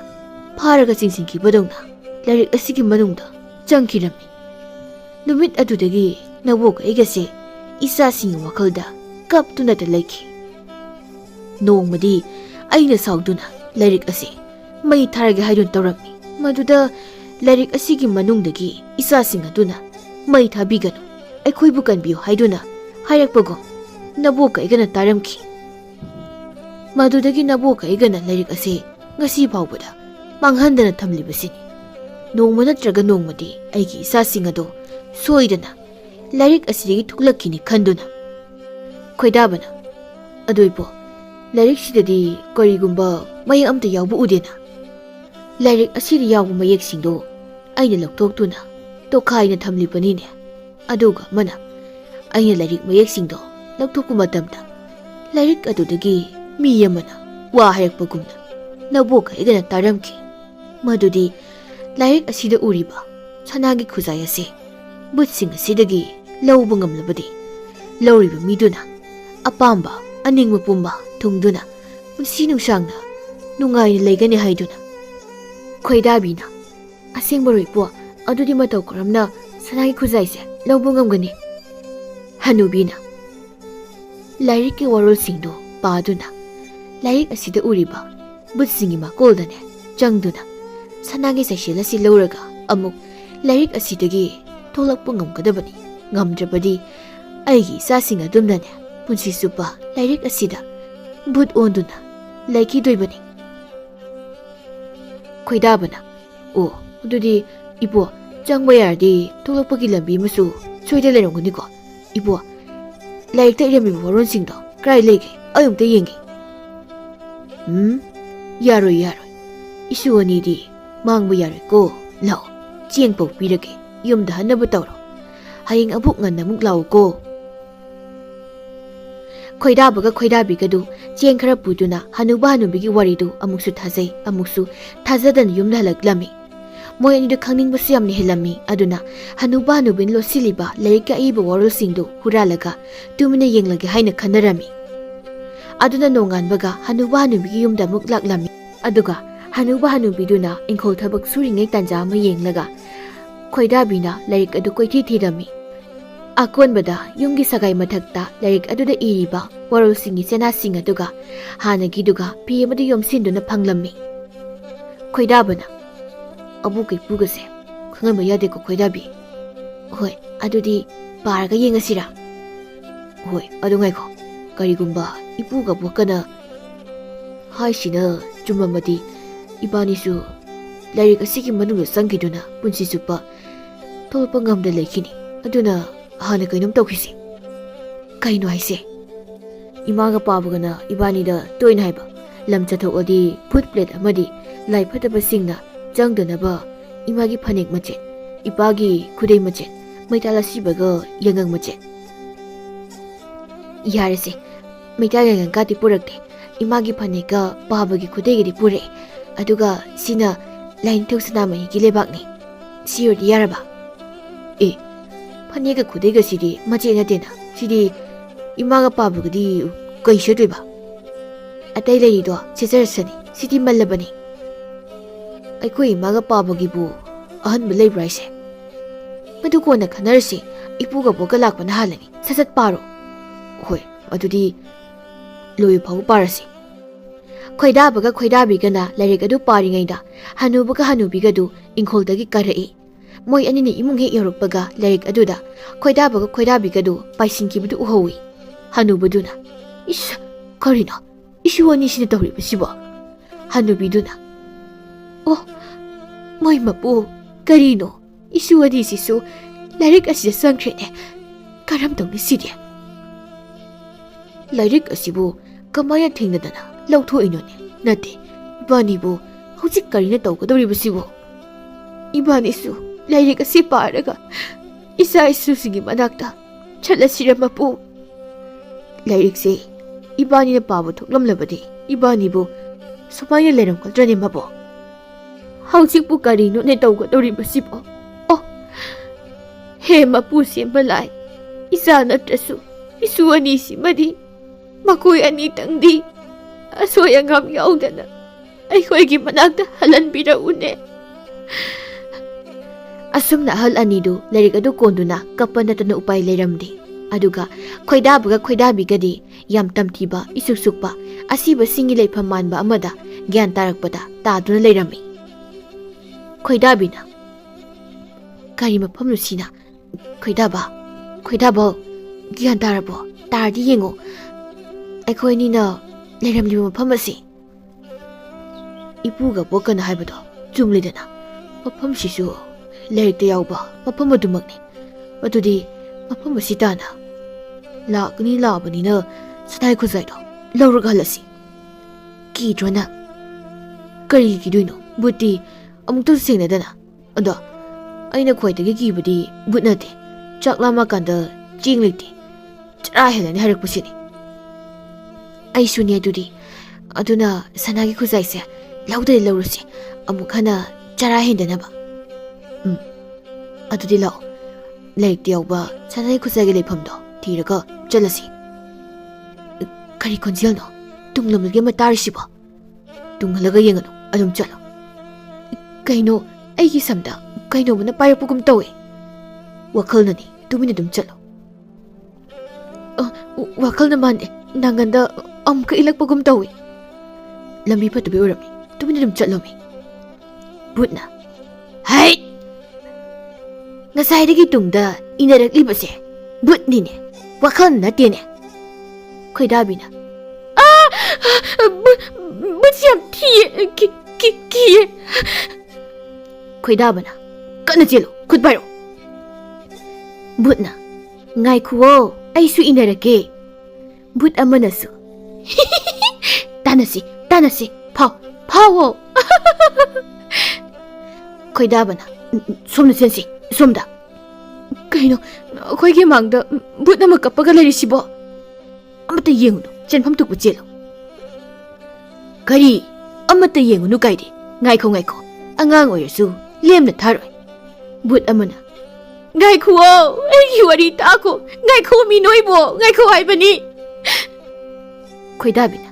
फारगा चिंसिंखिबदौना लाइरिक असिगी मनुंगदा चंखिरमी नुमित अदुदगी नबोक ऐगसे इसासिंग वखलदा कपतुना त लैखि नोंगमदी अइना साउदुना लाइरिक असे मई थारगे हाइदुन तौरमी मदुदा लाइरिक असिगी मनुंगदगी इसासिंग अदुना मई थाबिगनु अखोइबु कनबियो हाइदुना हायरकपगो नबोक ऐगना तारमखि मदुदगी नबोक ऐगना लाइरिक असे ngasi फाउबदा मांगहनदना थमलिबसिनि नोंगम नत्रगा नोंगमदी ऐगी इसासिंग अदो सोइदना लाइरिक असिगी थुकलखिनि खंदुना खोइदाबना अदोइबो लाइरिक सिददी करिगुम्बा मयेक अमता यावबु उदेना लाइरिक असिरी यावबु मयेकसिंगदो अइना लौथोक्तुना तोखाइना थमलिबनिने अदुगा मना अइना लाइरिक मयेकसिंगदो लौथोक्पु मतमदा लाइरिक अदुदगी मी यमना वा हायरकपगुमना नबोक ऐगना तारमखि मदुदी लाइरिक असिदा उरिबा सनागी खुजाय असे बुतसिंग असिदगी लौबा ngamlabadi लौरिबा मीदुना अपाम्बा अनिंगबा पुम्बा थुंगदुना पुंसि नुंसांगना नुंगाइना लेगने हाइदुना खोइदाबीना असेंबरोइपो अदुदी मतौ करमना सनागी खुजाइसे लौबा ngamgani हनुबीना लाइरिक के वरोलसिंगदो पादुना लाइरिक असिदा उरिबा बुतसिंगी माकोलदने चंगदुना सनागी सैसेल असि लौरगा अमुक लाइरिक असिदगी थोलकपा ngamgadabani ngamdrabadi अइगी इसासिंग अदुमनाने पुंसि सुपा लाइरिक असिदा बुत ओंदुना लाइखिदोइबनी खोइदाबना ओ अदुदी इबो चंगबा यारदी थोलकपगी लंबी मसु सोइदे लेरंगनिको इबो लाइरिक ता इरमी वरोनसिंगदो क्राइ लेगे अयुमते येंगे यारोय यारोय इसु अनिदी मांगबा यारोयको लाओ चेंग पौ पिरगे युमदा हनबा तौरो हयेंग अबुक ngana muk laoko खोइदाबगा खोइदाबिगदु चेंग खरा पुदुना हनुबा हनुबिगी वारिदु अमुकसु थाजै अमुकसु थाजदन युमदा हलकलामी मोय अनिदु खंगनिंगबसु यामनि हेलमी अदुना हनुबा हनुबिन लोसिलिबा लाइरिक अइबा वरोलसिंगदु हुरालगा तुमिना येंगलगे हाइना खनरमी अदुना नोंगानबगा हनुबा हनुबिगी युमदा मुक लाकलामी अदुगा Hanuba hanubiduna ingkol thabak suringai tanja ama yenglaga khoidabina lairik adu koithi thirami. Akonbada yumgi sagai mathakta lairik aduda iriba warolsingi senasing aduga hanagiduga pi amadu yomsinduna phanglammi. Khoidabana abu kai pugase khangamba yade ko khoidabi. Hoi adudi paraga yengasira. Hoi adu ngai ko karigumba ipuga bokana haisina chumamadi ibanisu lairik asigi manungda sangiduna punsi supa tolpa ngamda leikini aduna hana kainom tawkhisi kaino haise imaga pabugana ibanida toina haiba lam chathokodi food plate amadi lai phataba singna changdanaba imagi phanek mache ipagi khudei mache maitala sibaga yangang mache yarese maitala yangang kati purakte imagi phaneka pabagi khudei gi pure aduga sina lain thoksana mai gi lebakni siori yaraba e phaneka khudei ga sidi mache na dena sidi imaga pabugdi kai shedeba atai leido sesarsani sidi mallabani aikoi imaga pabagi bu ahan belai braise madu ko na khanarsi ipuga boga lakpana halani sasat paro hoi adudi loi phau parasi khoidabigana lairik adu paringaida hanubaga hanubigadu ingkholdagi karai moi anini imunghe yorokpaga lairik aduda khoidabigadu paisingkibudu uhowi hanubaduna is karina isuwani sine tawri basiba hanubiduna oh moi mapu karino isuwani sisu lairik asida sangkrene karam tongni sidi lairik asibu kamaya thingnadana lauthoi none nate ibani bu hojik karina tawgadori basibo ibani su lairik asi paraga isa isu singi manakta chalasira mapu lairik se ibani na pabu thoklamlabadi ibani bu sumaya leram kaltrani mabo hojik bu karino ne tawgadori basibo oh he mapu sembalai isa natrasu isu ani simadi makoi ani tangdi asoy angam yaudana aikhoigi manakta halanbira une asumna hal anidu lairik adu konduna kapanatana upai leiramdi aduga khoidabigadi yam tamtiba isuksukpa asiba singi leifam manba amada gyan tarakpada taduna leirami khoidabina kari mafamnu sina khoidaba gyan tarabo tardi yengo aikhoini na leiramli mafam asi ipuga bokana haibado chumlidana mafam sisu lairikta yauba mafam adumakni adudi mafam asitana lakni labanina sadai khuzaido lauraga halasi kidrona kari kiduino buti amukta sengnadana ado aina khoidagi kibudi butnate chaklama kanda jingliti chara helani harakpusini ai suni adudi aduna sanagi khuzaise laude laurusi amukhana chara hendanaba adudi lau laik diauba sanagi khuzagi leifamdo thiraga chalasi kari konjelno tunglamge matarisiba tunghalaga yengano adum chalo kaino aigi samda kaino mana payapugum tawe wakhalnani tumina dum chalo wakhalna mande nanganda amka ilakpagum tawe lambi patubi urami tumina dum chalomi butna hai ngasaidagi tungda inarakli butnine wakhalna natene khoidabina butyam ki khoidabana kana chelo khutbairo butna ngai khuo aisu inarake but amanasu tanasi phawo khoidabana somna sensi somda kaino khoige mangda but nama kapaga larisibo amata yenguno chenpham tukbu chelo kari amata yengunu kaidi ngaikho angang oyarsu lemna tharoi but amana ngaikho aigi wari tako ngaikho mi noibo ngaikho haibani khoidabina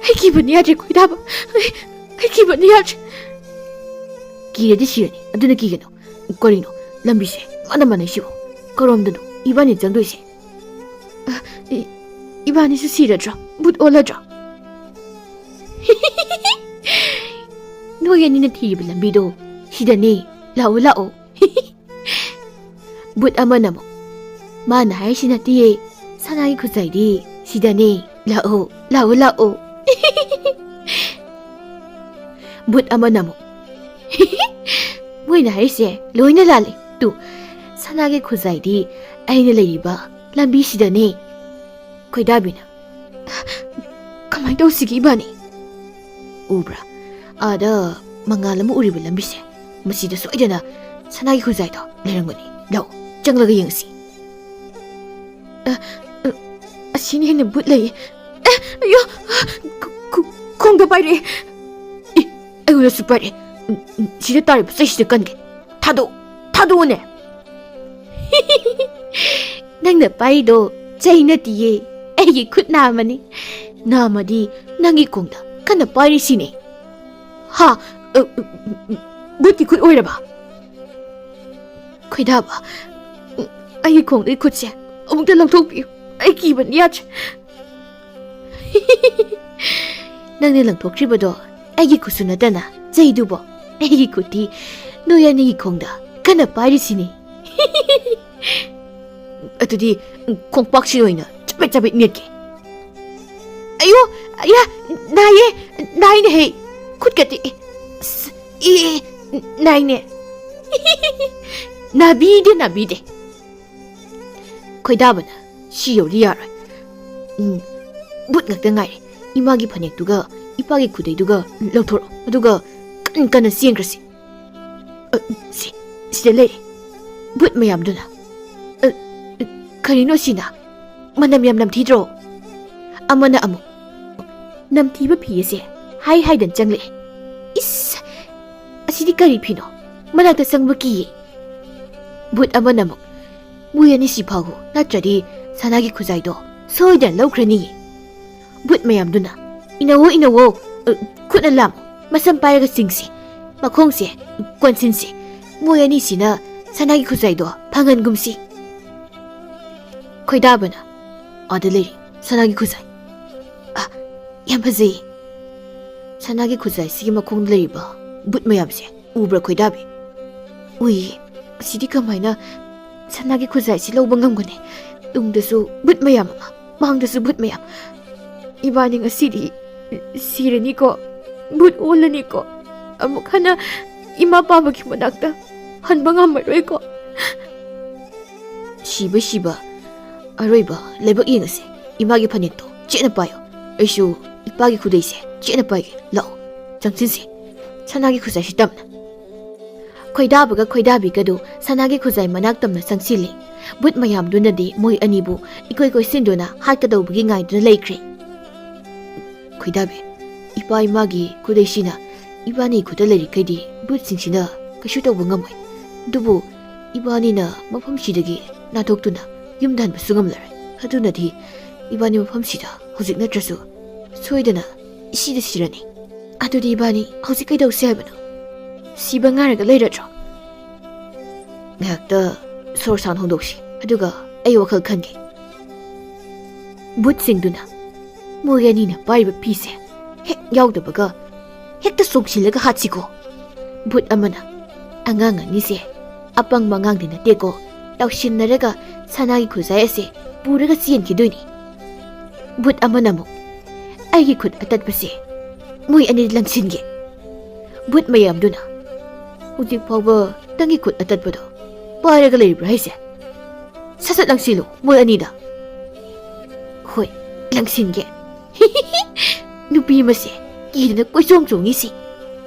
aigi bani ade khoidaba ꯑꯩ ꯀꯤꯕꯅ ꯌꯥꯗ꯭ꯔꯦ ꯀꯤꯔꯗꯤ ꯁꯤꯔꯅꯤ ꯑꯗꯨꯅ ꯀꯤꯒꯅꯨ ꯀꯔꯤꯅꯣ ꯂꯝꯕꯤꯁꯦ ꯃꯥꯅ ꯃꯥꯟꯅꯩꯁꯤꯕꯨ ꯀꯔꯣꯝꯗꯅꯣ 이반이 ꯆꯪꯗꯣꯏꯁꯦ 이반이ꯁꯨ ꯁꯤꯔꯗ꯭ꯔꯣ ꯕꯨꯠ ꯑꯣꯜꯂꯗ꯭ꯔꯣ ꯅꯣꯏ ꯑꯅꯤꯅ ꯊꯤꯔꯤꯕ ꯂꯝꯕꯤꯗꯣ ꯁꯤꯗꯅꯦ ꯂꯥꯛꯑꯣ ꯂꯥꯛꯑꯣ ꯕꯨꯠ ꯑꯃꯅ ꯑꯃꯨꯛ ꯃꯥꯅ ꯍꯥꯏꯔꯤꯁꯤ ꯅꯠꯇꯤꯌꯦ ꯁꯅꯥꯒꯤ ꯈꯨꯠꯆꯥꯏꯗꯤ ꯁꯤꯗꯅꯦ ꯂꯥꯛꯑꯣ ꯂꯥꯛꯑꯣ ꯂꯥꯛꯑꯣ ꯕꯨꯠ ꯑꯃꯅ ꯑꯃꯨꯛ ꯃꯣꯏꯅ ꯍꯥꯏꯔꯤꯁꯦ ꯂꯣꯏꯅ ꯂꯥꯜꯂꯦ ꯇꯨ ꯁꯅꯥꯒꯤ ꯈꯨꯠꯆꯥꯏꯗꯤ ꯑꯩꯅ ꯂꯩꯔꯤꯕ ꯂꯝꯕꯤꯁꯤꯗꯅꯦ ꯈꯣꯏꯗꯥꯕꯤꯅ ꯀꯃꯥꯏ ꯇꯧꯁꯤꯒꯦ 이반이 ꯎꯕ꯭ꯔꯥ 아다 ꯃꯉꯥꯜ ꯑꯃ ꯎꯔꯤꯕ ꯂꯝꯕꯤꯁꯦ ꯃꯁꯤꯗ ꯁꯣꯏꯗꯅ ꯁꯅꯥꯒꯤ ꯈꯨꯠꯆꯥꯏꯗꯣ ꯂꯩꯔꯝꯒꯅꯤ ꯂꯥꯛꯑꯣ ꯆꯪꯂꯒ ꯌꯦꯡꯉꯁꯤ ꯑꯁꯤꯅ ꯍꯦꯟꯅ ꯕꯨꯠ ꯂꯩꯌꯦ ꯑꯌꯣ ꯈꯣꯡꯗ ꯄꯥꯏꯔꯛꯑꯦ ꯑꯩꯉꯣꯟꯗꯁꯨ ꯄꯥꯏꯔꯛꯑꯦ ꯁꯤꯗ ꯇꯥꯔꯤꯕ ꯆꯩꯁꯤꯗ ꯀꯟꯒꯦ ꯊꯥꯗꯣꯛꯑꯣꯅꯦ ꯅꯪꯅ ꯄꯥꯏꯔꯤꯗꯣ ꯆꯩ ꯅꯠꯇꯤꯌꯦ ꯑꯩꯒꯤ ꯈꯨꯠ ꯅꯥꯝꯃꯅꯤ ꯅꯥꯝꯃꯗꯤ ꯅꯪꯒꯤ ꯈꯣꯡꯗ ꯀꯟꯅ ꯄꯥꯏꯔꯤꯁꯤꯅꯦ ꯍꯥ ꯕꯨꯠꯀꯤ ꯈꯨꯠ ꯑꯣꯏꯔꯕ ꯈꯣꯏꯗꯥꯕ ꯑꯩꯒꯤ ꯈꯣꯡꯗꯒꯤ ꯈꯨꯠꯁꯦ ꯑꯃꯨꯛꯇ ꯂꯧꯊꯣꯛꯄꯤꯌꯨ ꯑꯩ ꯀꯤꯕꯅ ꯌꯥꯗ꯭ꯔꯦ ꯅꯪꯅ ꯂꯪꯊꯣꯛꯈ꯭ꯔꯤꯕꯗꯣ ꯑꯩꯒꯤ ꯈꯨꯠꯁꯨ ꯅꯠꯇꯅ ꯆꯩꯗꯨꯕꯣ ꯑꯩꯒꯤ ꯈꯨꯠꯇꯤ ꯅꯣꯏ ꯑꯅꯤꯒꯤ ꯈꯣꯡꯗ ꯀꯟꯅ ꯄꯥꯏꯔꯤꯁꯤꯅꯦ ꯑꯗꯨꯗꯤ ꯈꯣꯡꯄꯥꯛꯁꯤ ꯑꯣꯏꯅ ꯆꯕꯦꯠ ꯅꯦꯠꯀꯦ ꯑꯌꯣ ꯑꯌꯥ 나이네 ꯈꯨꯠꯀ ꯇꯦꯛꯑꯦ 나이네 나비데 ꯈꯣꯏꯗꯥꯕꯅ ꯁꯤ ꯌꯧꯔꯤ ꯌꯥꯔꯣꯏ ꯕꯨꯠ ꯉꯛꯇ ꯉꯥꯏꯔꯦ 이마ꯒꯤ ꯐꯅꯦꯛꯇꯨꯒ 이빠ꯒꯤ ꯈꯨꯗꯩꯗꯨꯒ ꯂꯧꯊꯣꯔꯛꯑꯣ ꯑꯗꯨꯒ ꯀꯟꯅ ꯆꯦꯟꯈ꯭ꯔꯁꯤ ꯁꯤꯗ ꯂꯩꯔꯦ ꯕꯨꯠ ꯃꯌꯥꯝꯗꯨꯅ ꯀꯔꯤꯅꯣ ꯁꯤꯅ ꯃꯅꯝ ꯌꯥꯝ ꯅꯝꯊꯤꯗ꯭ꯔꯣ ꯑꯃꯅ ꯑꯃꯨꯛ ꯅꯝꯊꯤꯕ ꯐꯤ ꯑꯁꯦ 하이든 ꯆꯪꯂꯛꯑꯦ 이스 ꯑꯁꯤꯗꯤ ꯀꯔꯤ ꯐꯤꯅꯣ ꯃꯅꯥꯛꯇ ꯆꯪꯕ ꯀꯤꯌꯦ ꯕꯨꯠ ꯑꯃꯅ ꯑꯃꯨꯛ ꯃꯣꯏ ꯑꯅꯤ ꯁꯤꯐꯥꯎ ꯅꯠꯇ꯭ꯔꯗꯤ ꯁꯅꯥꯒꯤ ꯈꯨꯖꯥꯏꯗꯣ ꯁꯣꯏꯗꯅ ꯂꯧꯈ꯭ꯔꯅꯤ ꯕꯨꯠ ꯃꯌꯥꯝꯗꯨꯅ 이나워 ꯈꯨꯠꯅ ꯂꯥꯝꯃꯨ ꯃꯁꯝ ꯄꯥꯏꯔꯒ ꯆꯤꯡꯁꯤ ꯃꯈꯣꯡꯁꯦ ꯀꯣꯟꯁꯤꯟꯁꯤ ꯃꯣꯏ ꯑꯅꯤꯁꯤꯅ ꯁꯅꯥꯒꯤ ꯈꯨꯖꯥꯏꯗꯣ ꯐꯪꯍꯟꯒꯨꯝꯁꯤ ꯈꯣꯏꯗꯥꯕꯅ ꯑꯥꯗ ꯂꯩꯔꯤ ꯁꯅꯥꯒꯤ ꯈꯨꯖꯥꯏ ꯌꯥꯝ ꯐꯖꯩ ꯁꯅꯥꯒꯤ ꯈꯨꯖꯥꯏꯁꯤꯒꯤ ꯃꯈꯣꯡꯗ ꯂꯩꯔꯤꯕ ꯕꯨꯠ ꯃꯌꯥꯝꯁꯦ ꯎꯕ꯭ꯔꯥ ꯈꯣꯏꯗꯥꯕꯤ ꯎꯏ ꯑꯁꯤꯗꯤ ꯀꯃꯥꯏꯅ ꯁꯅꯥꯒꯤ ꯈꯨꯖꯥꯏꯁꯤ ꯂꯧꯕ ꯉꯝꯒꯅꯤ ꯇꯨꯡꯗꯁꯨ ꯕꯨꯠ ꯃꯌꯥꯝ ꯑꯃ ꯃꯥꯡꯗꯁꯨ ꯕꯨꯠ ꯃꯌꯥꯝ 이반이 ꯉꯁꯤꯗꯤ 시르니까 붓 올라니까 아무 하나 이마 빠박이 만났다 한방 말로이거 시바 아로이바 레박 이응세 이마기 파닉도 째나 빠요 에쇼 이빠기 구데이세 째나 빠게 라오 장친세 산하기 구자시 땀나 khoidabaga khoidabigadu sanagi khuzai manak tamna sangsilli but mayam dunadi moi anibu ikoi sinduna hakadawbugi ngaiduna leikri khoidabe ipai magi kudeishina ibani kudaleri kaidi but singsina kashu tawbu ngamoi dubu ibani na mafam sidagi nadoktuna yumdan basungamlar adunadi ibani mafam sida hojik natrasu soidana isida sirani adudi ibani hojik kaidaw se habano siba ngaraga leiradro ngakta sorsan hondoksi aduga ai wakhal khange but singduna moyani na paiba pise hek yaudaba hekta sokchilaga hatsiko but amana anganga nise apang mangang dina teko tawshinnaraga sanagi khuzai ase puraga sien kidoini but amana mo aigi khut atat pase moy ani langsinge but mayam duna hujik pawba tangi khut atat bado पायरगा लेरिब्रा हाइसे ससत लंगसिलो मोय अनिदा होय लंगसिनगे नुपी मसे कीदना कोइसोंग चोंगिसि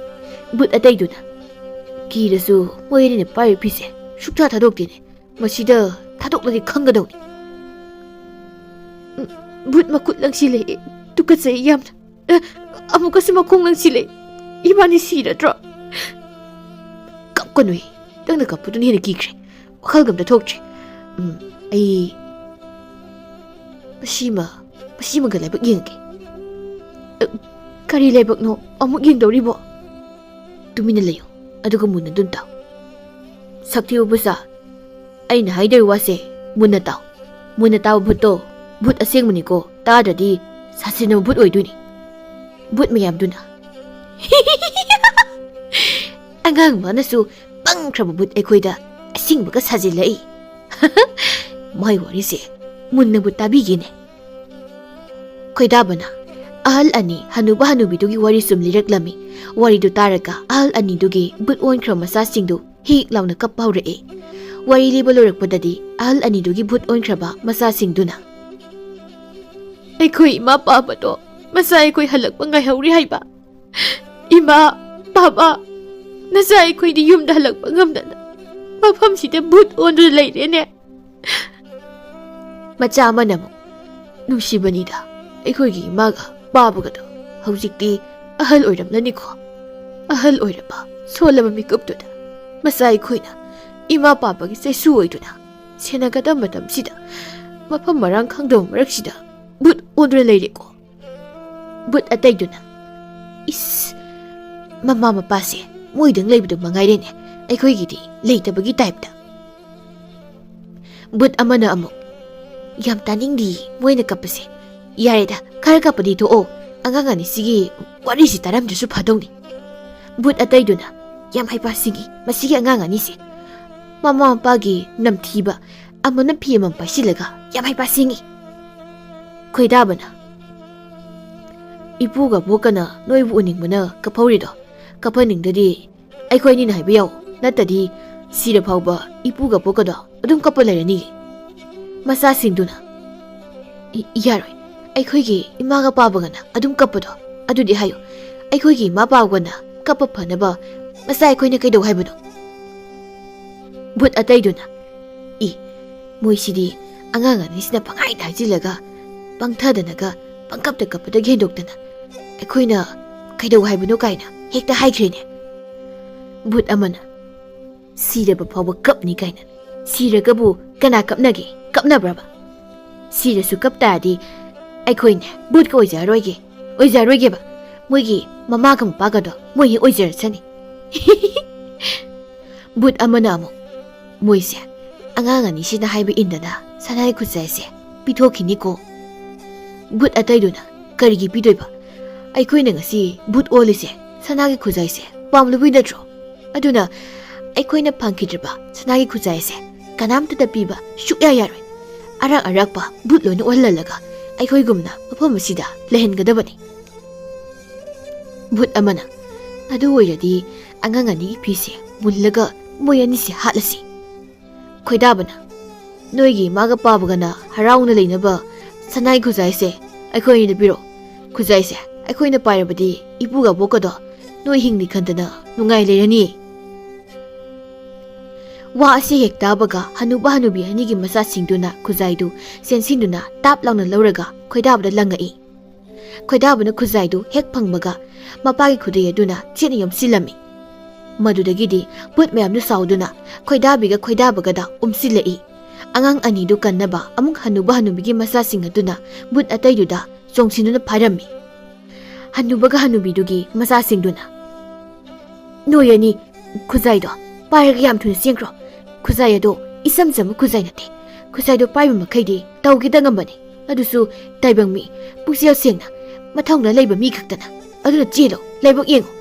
बुत अतैदुना कीरसु मोयरिने पाय पिसे सुक्था थादोक्तिने मसिदा थादोक्लदि खंगदौनि बुत मकुत लंगसिले तुकसे याम अमुकसे मखोंग लंगसिले इबानी सिरद्रो कपकनुई तंगना कपदुनि हेने कीख्रे wakhalgamda thoktre ai pasima galaiba yengke ꯀꯔꯤ ꯂꯥꯏꯕꯛꯅꯣ ꯑꯃꯨꯛ ꯌꯦꯡꯗꯧꯔꯤꯕꯣ? ꯇꯨꯃꯤꯟꯅ ꯂꯩꯌꯨ ꯑꯗꯨꯒ ꯃꯨꯟꯅ ꯗꯨꯝ ꯇꯥꯎ꯫ ꯁꯛꯊꯤꯕ ꯕꯨꯠꯁꯥ, ꯑꯩꯅ ꯍꯥꯏꯗꯣꯏ ꯋꯥꯁꯦ ꯃꯨꯟꯅ ꯇꯥꯎ꯫ ꯃꯨꯟꯅ ꯇꯥꯕ ꯚꯨꯠꯇꯣ ꯚꯨꯠ ꯑꯁꯦꯡꯕꯅꯤꯀꯣ, ꯇꯥꯗ꯭ꯔꯗꯤ ꯁꯥꯁꯤꯟꯅꯕ ꯚꯨꯠ ꯑꯣꯏꯗꯣꯏꯅꯤ꯫ ꯚꯨꯠ ꯃꯌꯥꯝꯗꯨꯅ ꯑꯉꯥꯡ ꯃꯥꯅꯁꯨ ꯄꯪꯈ꯭ꯔꯕ ꯚꯨꯠ ꯑꯩꯈꯣꯏꯗ ꯑꯁꯤꯡꯕꯒ ꯁꯥꯖꯤꯜꯂꯛꯏ꯫ ꯃꯥꯏ ꯋꯥꯔꯤꯁꯦ ꯃꯨꯟꯅꯕꯨ ꯇꯥꯕꯤꯒꯦꯅꯦ꯫ ꯈꯣꯏꯗꯥꯕꯅ ꯑꯍꯜ ꯑꯅꯤ ꯍꯅꯨꯕ ꯍꯅꯨꯕꯤꯗꯨꯒꯤ ꯋꯥꯔꯤ ꯁꯨꯝ ꯂꯤꯔꯛꯂꯝꯃꯤ꯫ ꯋꯥꯔꯤꯗꯨ ꯇꯥꯔꯒ ꯑꯍꯜ ꯑꯅꯤꯗꯨꯒꯤ ꯕꯨꯠ ꯑꯣꯟꯈ꯭ꯔꯕ ꯃꯆꯥꯁꯤꯡꯗꯨ ꯍꯤꯛ ꯂꯥꯎꯅ ꯀꯞꯄ ꯍꯧꯔꯛꯑꯦ꯫ ꯋꯥꯔꯤ ꯂꯤꯕ ꯂꯣꯏꯔꯛꯄꯗꯗꯤ ꯑꯍꯜ ꯑꯅꯤꯗꯨꯒꯤ ꯕꯨꯠ ꯑꯣꯟꯈ꯭ꯔꯕ ꯃꯆꯥꯁꯤꯡꯗꯨꯅ ꯑꯩꯈꯣꯏ ꯏꯃꯥ ꯄꯥꯕꯗꯣ ꯃꯆꯥ ꯑꯩꯈꯣꯏ ꯍꯜꯂꯛꯄ ꯉꯥꯏꯍꯧꯔꯤ ꯍꯥꯏꯕ꯫ ꯏꯃꯥ ꯄꯥꯕ, ꯅꯆꯥ ꯑꯩꯈꯣꯏꯗꯤ ꯌꯨꯝꯗ ꯍꯜꯂꯛꯄ ꯉꯝꯗꯅ ꯃꯐꯝꯁꯤꯗ ꯕꯨꯠ ꯑꯣꯟꯗꯨꯅ ꯂꯩꯔꯦꯅꯦ꯫ ꯃꯆꯥ ꯑꯃꯅ ꯑꯃꯨꯛ ꯅꯨꯡꯁꯤꯕꯅꯤꯗ ꯑꯩꯈꯣꯏꯒꯤ ꯏꯃꯥꯒ ꯄꯥꯕꯒꯗꯣ ꯍꯧꯖꯤꯛꯇꯤ ꯑꯍꯜ ꯑꯣꯏꯔꯝꯂꯅꯤꯀꯣ꯫ ꯑꯍꯜ ꯑꯣꯏꯔꯕ ꯁꯣꯜꯂꯕ ꯃꯤꯀꯨꯞꯇꯨꯗ ꯃꯆꯥ ꯑꯩꯈꯣꯏꯅ ꯏꯃꯥ ꯄꯥꯕꯒꯤ ꯆꯩꯁꯨ ꯑꯣꯏꯗꯨꯅ ꯁꯦꯟꯅꯒꯗꯕ ꯃꯇꯝꯁꯤꯗ ꯃꯐꯝ ꯃꯔꯥꯡ ꯈꯪꯗꯕ ꯃꯔꯛꯁꯤꯗ ꯕꯨꯠ ꯑꯣꯟꯗꯨꯅ ꯂꯩꯔꯦꯀꯣ꯫ ꯕꯨꯠ ꯑꯇꯩꯗꯨꯅ ꯏꯁ, ꯃꯃꯥ ꯃꯄꯥꯁꯦ ꯃꯣꯏꯗꯪ ꯂꯩꯕꯗꯣ ꯃꯉꯥꯏꯔꯦꯅꯦ, ꯑꯩꯈꯣꯏꯒꯤꯗꯤ ꯂꯩꯇꯕꯒꯤ ꯇꯥꯏꯞꯇ꯫ ꯕꯨꯠ ꯑꯃꯅ ꯑꯃꯨꯛ ꯌꯥꯝ ꯇꯥꯅꯤꯡꯗꯤ ꯃꯣꯏꯅ ꯀꯞꯄꯁꯦ, ꯌꯥꯔꯦꯗ ꯈꯔ ꯀꯞꯄꯗꯤ ꯊꯣꯛꯑꯣ, ꯑꯉꯥꯡ ꯑꯅꯤꯁꯤꯒꯤ ꯋꯥꯔꯤꯁꯤ ꯇꯥꯔꯝꯗ꯭ꯔꯁꯨ ꯐꯗꯧꯅꯤ꯫ ꯕꯨꯠ ꯑꯇꯩꯗꯨꯅ ꯌꯥꯝ ꯍꯩꯄꯥ ꯁꯤꯡꯉꯤ ꯃꯁꯤꯒꯤ ꯑꯉꯥꯡ ꯑꯅꯤꯁꯦ, ꯃꯃꯥ ꯃꯄꯥꯒꯤ ꯅꯝꯊꯤꯕ ꯑꯃꯅ ꯐꯤ ꯑꯃ ꯄꯥꯏꯁꯤꯜꯂꯒ ꯌꯥꯝ ꯍꯩꯄꯥ ꯁꯤꯡꯉꯤ꯫ ꯈꯣꯏꯗꯥꯕꯅ ꯏꯄꯨꯒ ꯕꯣꯛꯀꯅ ꯅꯣꯏꯕꯨ ꯎꯅꯤꯡꯕꯅ ꯀꯞꯍꯧꯔꯤꯗꯣ, ꯀꯞꯍꯟꯅꯤꯡꯗꯗꯤ ꯑꯩꯈꯣꯏꯅꯤꯅ ꯍꯥꯏꯕ ꯌꯥꯎ, ꯅꯠꯇꯗꯤ ꯁꯤꯔ ꯐꯥꯎꯕ ꯏꯄꯨꯒ ꯕꯣꯛꯀꯗꯣ ꯑꯗꯨꯝ ꯀꯞꯄ ꯂꯩꯔꯅꯤ꯫ ꯃꯆꯥꯁꯤꯡꯗꯨꯅ ꯌꯥꯔꯣꯏ, ꯑꯩꯈꯣꯏꯒꯤ ꯏꯃꯥꯒ ꯄꯥꯕꯒꯅ ꯑꯗꯨꯝ ꯀꯞꯄꯗꯣ ꯑꯗꯨꯗꯤ ꯍꯥꯏꯌꯨ, ꯑꯩꯈꯣꯏꯒꯤ ꯏꯃꯥ ꯄꯥꯕꯒꯅ ꯀꯞꯄ ꯐꯅꯕ ꯃꯆꯥ ꯑꯩꯈꯣꯏꯅ ꯀꯩꯗꯧ ꯍꯥꯏꯕꯅꯣ? ꯚꯨꯠ ꯑꯇꯩꯗꯨꯅ ꯃꯣꯏꯁꯤꯗꯤ ꯑꯉꯥꯡ ꯑꯅꯤꯁꯤꯅ ꯄꯪꯍꯥꯏꯗ ꯍꯥꯏꯖꯤꯜꯂꯒ ꯄꯪꯊꯗꯅꯒ ꯄꯪꯀꯞꯇ ꯀꯞꯄꯗꯒꯤ ꯍꯦꯟꯗꯣꯛꯇꯅ ꯑꯩꯈꯣꯏꯅ ꯀꯩꯗꯧ ꯍꯥꯏꯕꯅꯣ ꯀꯥꯏꯅ ꯍꯦꯛꯇ ꯍꯥꯏꯈ꯭ꯔꯦꯅꯦ꯫ ꯚꯨꯠ ꯑꯃꯅ ꯁꯤꯔꯕ ꯐꯥꯎꯕ ꯀꯞꯅꯤ ꯀꯥꯏꯅ, ꯁꯤꯔꯒꯕꯨ ꯀꯅꯥ ꯀꯞꯅꯒꯦ? ꯀꯞꯅꯕ꯭ꯔꯕ? ꯁꯤꯔꯁꯨ ꯀꯞ ꯇꯥꯔꯗꯤ ꯑꯩꯈꯣꯏꯅꯦ ꯚꯨꯠꯀ ꯑꯣꯏꯖꯔꯣꯏꯒꯦꯕ, ꯃꯣꯏꯒꯤ ꯃꯃꯥꯒ ꯃꯄꯥꯒꯗꯣ ꯃꯣꯏ ꯍꯦꯛ ꯑꯣꯏꯖꯔꯁꯅꯤ꯫ ꯚꯨꯠ ꯑꯃꯅ ꯑꯃꯨꯛ ꯃꯣꯏꯁꯦ ꯑꯉꯥꯡ ꯑꯅꯤꯁꯤꯅ ꯍꯥꯏꯕ ꯏꯟꯗꯅ ꯁꯅꯥꯏ ꯈꯨꯠꯁꯥꯏꯁꯦ ꯄꯤꯊꯣꯛꯈꯤꯅꯤꯀꯣ꯫ ꯚꯨꯠ ꯑꯇꯩꯗꯨꯅ ꯀꯔꯤꯒꯤ ꯄꯤꯗꯣꯏꯕ? ꯑꯩꯈꯣꯏꯅ ꯉꯁꯤ ꯚꯨꯠ ꯑꯣꯜꯂꯤꯁꯦ ꯁꯅꯥꯒꯤ ꯈꯨꯖꯥꯏꯁꯦ ꯄꯥꯝꯂꯨꯕꯩ ꯅꯠꯇ꯭ꯔꯣ? ꯑꯗꯨꯅ ꯑꯩꯈꯣꯏꯅ ꯐꯪꯈꯤꯗ꯭ꯔꯤꯕ ꯁꯅꯥꯒꯤ ꯈꯨꯖꯥꯏꯁꯦ ꯀꯅꯥꯝꯇꯗ ꯄꯤꯕ ꯁꯨꯛꯌꯥ ꯌꯥꯔꯣꯏ꯫ ꯑꯔꯥꯛ ꯑꯔꯥꯛꯄ ꯚꯨꯠ ꯂꯣꯏꯅ ꯑꯣꯜꯍꯜꯂꯒ ꯑꯩꯈꯣꯏꯒꯨꯝꯅ ꯃꯐꯝ ꯑꯁꯤꯗ ꯂꯩꯍꯟꯒꯗꯕꯅꯤ꯫ ꯚꯨꯠ ꯑꯃꯅ ꯑꯗꯨ ꯑꯣꯏꯔꯗꯤ ꯑꯉꯥꯡ ꯑꯅꯤꯒꯤ ꯐꯤꯁꯦ ꯃꯨꯜꯂꯒ ꯃꯣꯏ ꯑꯅꯤꯁꯦ ꯍꯥꯠꯂꯁꯤ꯫ ꯈꯣꯏꯗꯥꯕꯅ ꯅꯣꯏꯒꯤ ꯏꯃꯥꯒ ꯄꯥꯕꯒꯅ ꯍꯔꯥꯎꯅ ꯂꯩꯅꯕ ꯁꯅꯥꯏ ꯈꯨꯖꯥꯏꯁꯦ ꯑꯩꯈꯣꯏ ꯑꯅꯤꯗ ꯄꯤꯔꯣ꯫ ꯈꯨꯖꯥꯏꯁꯦ ꯑꯩꯈꯣꯏꯅ ꯄꯥꯏꯔꯕꯗꯤ ꯏꯄꯨꯒ ꯕꯣꯛꯀꯗꯣ ꯅꯣꯏ ꯍꯤꯡꯅꯤ ꯈꯟꯗꯅ ꯅꯨꯡꯉꯥꯏ ꯂꯩꯔꯅꯤ꯫ ꯋꯥ ꯑꯁꯤ ꯍꯦꯛ ꯇꯥꯕꯒ ꯍꯅꯨꯕ ꯍꯅꯨꯕꯤ ꯑꯅꯤꯒꯤ ꯃꯆꯥꯁꯤꯡꯗꯨꯅ ꯈꯨꯖꯥꯏꯗꯨ ꯆꯦꯟꯁꯤꯟꯗꯨꯅ ꯇꯥꯞ ꯂꯥꯎꯅ ꯂꯧꯔꯒ ꯈꯣꯏꯗꯥꯕꯗ ꯂꯪꯉꯛꯏ꯫ ꯈꯣꯏꯗꯥꯕꯅ ꯈꯨꯖꯥꯏꯗꯨ ꯍꯦꯛ ꯐꯪꯕꯒ ꯃꯄꯥꯒꯤ ꯈꯨꯗꯩ ꯑꯗꯨꯅ ꯆꯦꯠꯅ ꯌꯣꯝꯁꯤꯜꯂꯝꯃꯤ꯫ ꯃꯗꯨꯗꯒꯤꯗꯤ ꯚꯨꯠ ꯃꯌꯥꯝꯗꯨ ꯁꯥꯎꯗꯨꯅ ꯈꯣꯏꯗꯥꯕꯤꯒ ꯈꯣꯏꯗꯥꯕꯒꯗ ꯎꯝꯁꯤꯜꯂꯛꯏ꯫ ꯑꯉꯥꯡ ꯑꯅꯤꯗꯨ ꯀꯟꯅꯕ ꯑꯃꯨꯛ ꯍꯅꯨꯕ ꯍꯅꯨꯕꯤꯒꯤ ꯃꯆꯥꯁꯤꯡ ꯑꯗꯨꯅ ꯚꯨꯠ ꯑꯇꯩꯗꯨꯗ ꯆꯣꯡꯁꯤꯟꯗꯨꯅ ꯐꯥꯔꯝꯃꯤ꯫ ꯍꯅꯨꯕꯒ ꯍꯅꯨꯕꯤꯗꯨꯒꯤ ꯃꯆꯥꯁꯤꯡꯗꯨꯅ ꯅꯣꯏ ꯑꯅꯤ ꯈꯨꯖꯥꯏꯗꯣ ꯄꯥꯏꯔꯒ ꯌꯥꯝ ꯊꯨꯅ ꯆꯦꯟꯈ꯭ꯔꯣ꯫ ꯈꯨꯖꯥꯏ ꯑꯗꯣ ꯏꯆꯝ ꯆꯝꯕ ꯈꯨꯖꯥꯏ ꯅꯠꯇꯦ, ꯈꯨꯖꯥꯏꯗꯣ ꯄꯥꯏꯕ ꯃꯈꯩꯗꯤ ꯇꯧꯒꯦꯗ ꯉꯝꯕꯅꯤ, ꯑꯗꯨꯁꯨ ꯇꯥꯏꯕꯪ ꯃꯤ ꯄꯨꯛꯆꯦꯜ ꯁꯦꯡꯅ ꯃꯊꯧꯅ ꯂꯩꯕ ꯃꯤ ꯈꯛꯇꯅ꯫ ꯑꯗꯨꯅ ꯆꯦꯜꯂꯣ, ꯂꯥꯏꯕꯛ ꯌꯦꯡꯉꯣ,